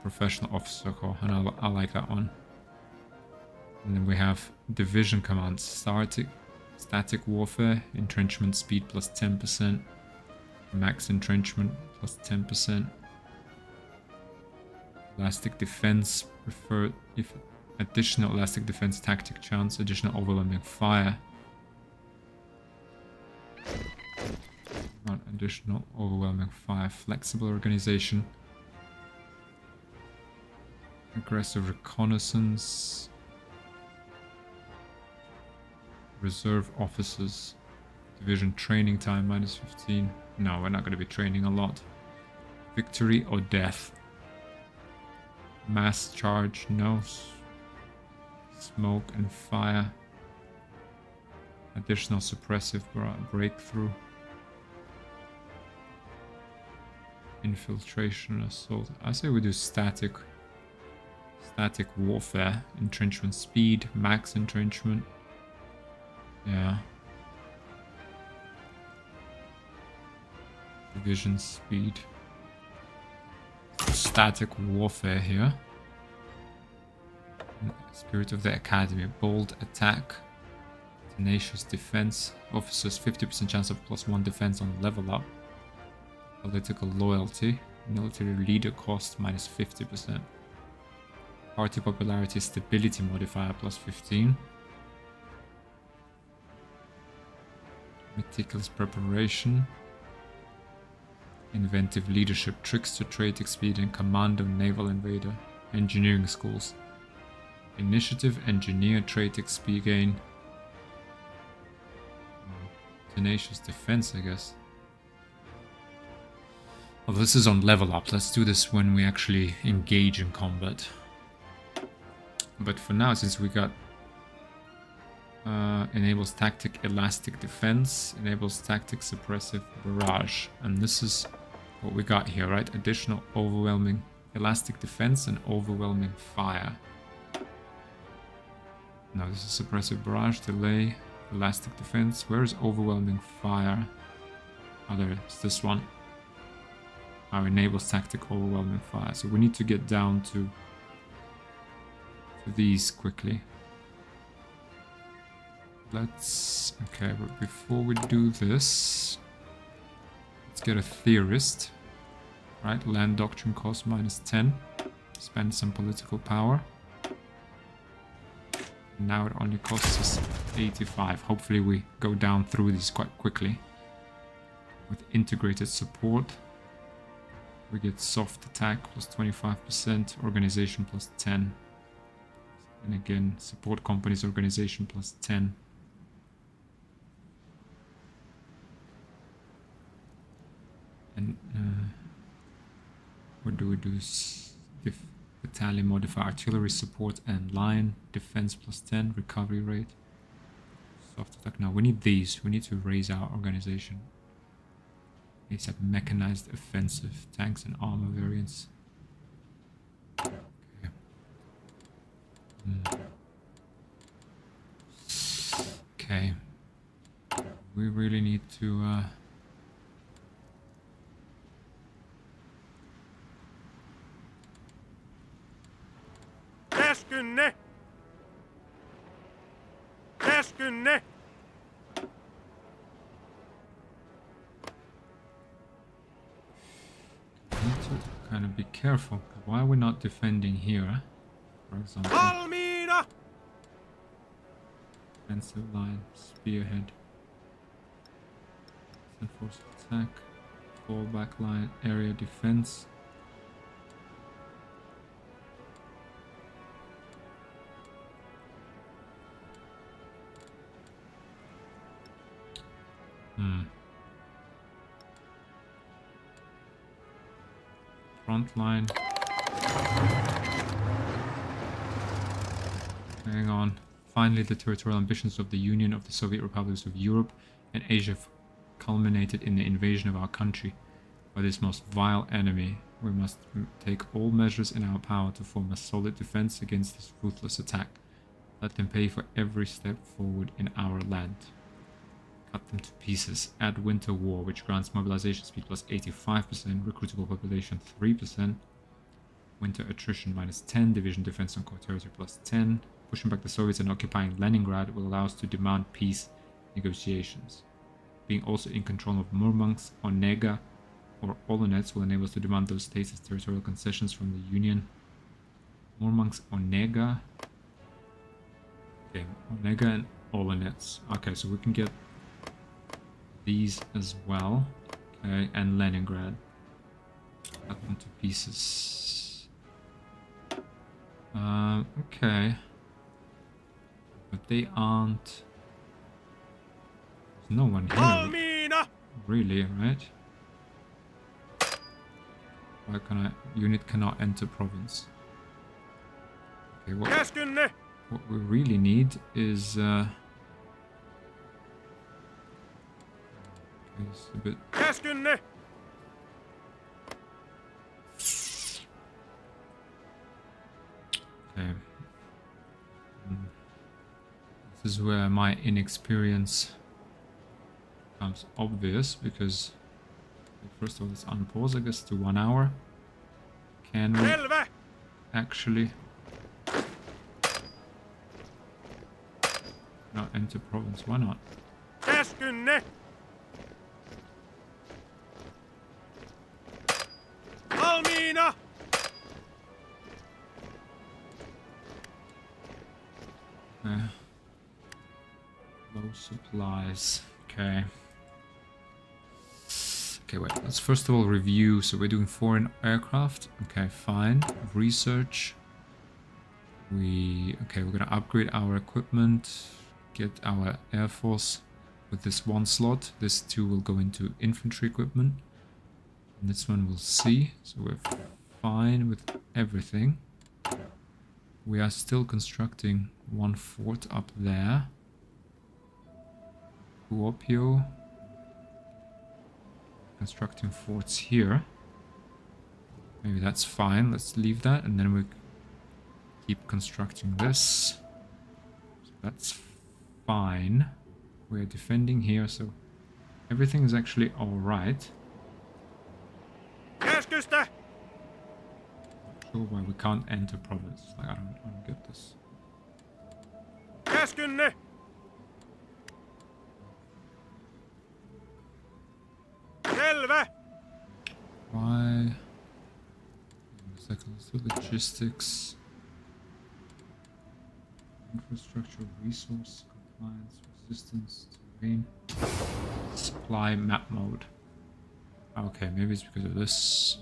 Speaker 1: Professional officer corps, and I like that one. And then we have division commands. Static warfare, entrenchment speed plus 10%. Max entrenchment plus 10%. Elastic defense preferred if additional elastic defense tactic chance, additional overwhelming fire. Not additional overwhelming fire, flexible organization. Aggressive reconnaissance. Reserve officers. Division training time -15. No, we're not going to be training a lot. Victory or death. Mass charge, no. Smoke and fire. Additional suppressive breakthrough. Infiltration, assault. I say we do static warfare. Entrenchment speed, max entrenchment. Yeah. Division speed. Static warfare here. Spirit of the Academy. Bold attack. Tenacious defense. Officers 50% chance of +1 defense on level up. Political loyalty. Military leader cost -50%. Party popularity stability modifier +15. Meticulous preparation. Inventive leadership, tricks to trade expedient, commando, naval invader, engineering schools. Initiative, engineer, trade XP gain. Tenacious defense, I guess. Well, this is on level up. Let's do this when we actually engage in combat. But for now, since we got enables tactic elastic defense, enables tactic suppressive barrage, and this is what we got here, right? Additional overwhelming elastic defense and overwhelming fire. No, this is suppressive barrage, delay, Elastic defense. Where is overwhelming fire? Oh, there it's this one. Our enables tactical overwhelming fire. So we need to get down to these quickly. Let's... okay, but before we do this, let's get a theorist. Right, land doctrine cost -10. Spend some political power. Now it only costs us 85. Hopefully we go down through these quite quickly. With integrated support, we get soft attack plus 25%, organization plus 10. And again, support companies organization plus 10. And what do we do? Battalion modify artillery support and line defense plus 10, recovery rate, soft attack. Now we need these. We need to raise our organization. It's a mechanized offensive, tanks and armor variants. Okay. Okay. We really need to
Speaker 2: Käskynne! Käskynne!
Speaker 1: need to kind of be careful. Why are we not defending here, for example?
Speaker 2: Valmiina!
Speaker 1: Defensive line, spearhead, enforced attack, fallback line, area defense. Front line. Hang on. Finally, the territorial ambitions of the Union of the Soviet Republics of Europe and Asia culminated in the invasion of our country by this most vile enemy. We must take all measures in our power to form a solid defense against this ruthless attack. Let them pay for every step forward in our land. Cut them to pieces. Add winter war, which grants mobilization speed plus 85%, recruitable population 3%, winter attrition -10, division defense on core territory plus 10. Pushing back the Soviets and occupying Leningrad will allow us to demand peace negotiations. Being also in control of Murmansk, Onega, or Olonets will enable us to demand those states as territorial concessions from the Union. Murmansk, Onega. Okay, Onega and Olonets. Okay, so we can get these as well. Okay, and Leningrad. Cut them to pieces. Okay. But they aren't... There's no one here.
Speaker 2: Valmiina!
Speaker 1: Really, right? Why can I... Unit cannot enter province. Okay, what we really need is... it's a bit...
Speaker 2: Käskynne!
Speaker 1: Okay. This is where my inexperience becomes obvious, because first of all, let's unpause, I guess, to 1 hour. Can we actually not enter province? Why not?
Speaker 2: Käskynne! Valmiina!
Speaker 1: Low supplies. Okay. Okay, wait. Let's first of all review. So we're doing foreign aircraft. Okay, fine. Research. Okay, we're gonna upgrade our equipment. Get our air force with this one slot. This two will go into infantry equipment. And this one we'll see. So we're fine with everything. We are still constructing one fort up there. Kuopio. Constructing forts here. Maybe that's fine. Let's leave that, and then we keep constructing this. So that's fine. we're defending here, so everything is actually alright.
Speaker 2: Käskystä!
Speaker 1: Not sure why we can't enter province. Like, I don't get this.
Speaker 2: Käskynne! Selvä!
Speaker 1: Why? Second, so logistics, infrastructure, resource, compliance, resistance, terrain, supply, map mode. Okay, maybe it's because of this.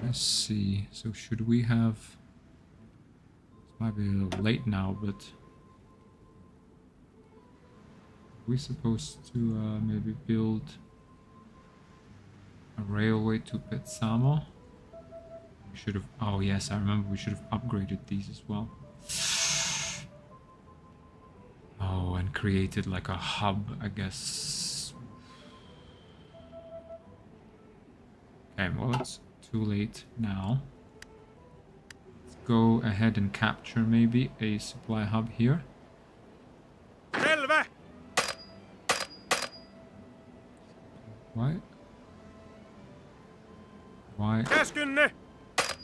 Speaker 1: Let's see. So should we have? This might be a little late now, but are we supposed to maybe build a railway to Petsamo? We should have. Oh yes, I remember. We should have upgraded these as well. Oh, and created like a hub, I guess. Okay, well it's too late now. Let's go ahead and capture maybe a supply hub here.
Speaker 2: Selvä!
Speaker 1: Why? Why
Speaker 2: Käskynne!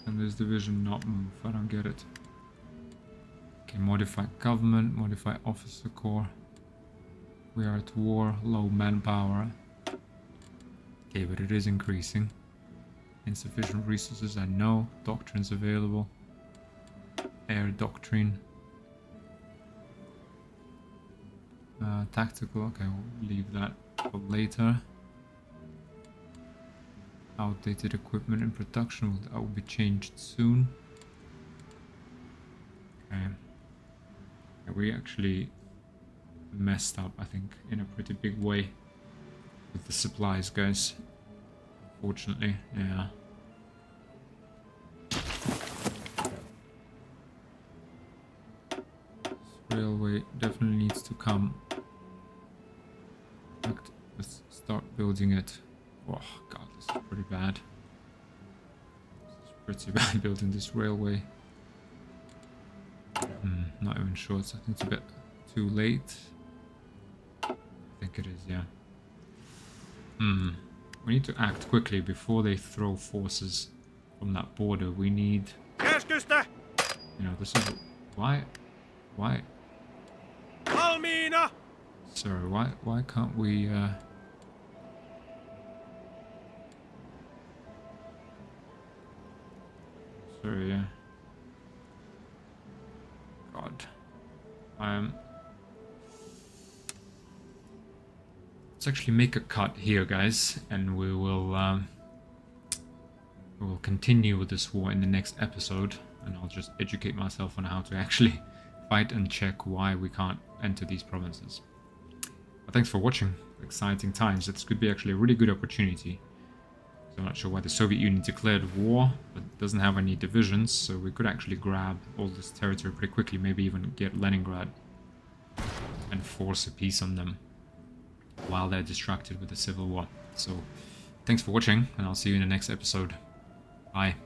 Speaker 1: can this division not move? I don't get it. Okay, modify government, modify officer corps. We are at war, low manpower. Okay, but it is increasing. Insufficient resources, I know. Doctrines available. Air doctrine. Tactical, okay, we'll leave that for later. Outdated equipment in production, that will be changed soon. Okay. Yeah, we actually messed up, I think, in a pretty big way with the supplies, guys. Unfortunately, yeah. This railway definitely needs to come. In fact, let's start building it. Oh god, this is pretty bad. This is pretty bad building this railway. Not even sure, I think it's a bit too late. I think it is, yeah. We need to act quickly before they throw forces from that border. We need...
Speaker 2: Käskystä!
Speaker 1: You know, this is... Why?
Speaker 2: Valmiina!
Speaker 1: Sorry, why can't we... Sorry, yeah. God. Let's actually make a cut here, guys, and we will continue with this war in the next episode, and I'll just educate myself on how to actually fight and check why we can't enter these provinces. But thanks for watching. Exciting times. This could be actually a really good opportunity. So I'm not sure why the Soviet Union declared war, but doesn't have any divisions, so we could actually grab all this territory pretty quickly, maybe even get Leningrad and force a peace on them while they're distracted with the civil war. So thanks for watching, and I'll see you in the next episode. Bye.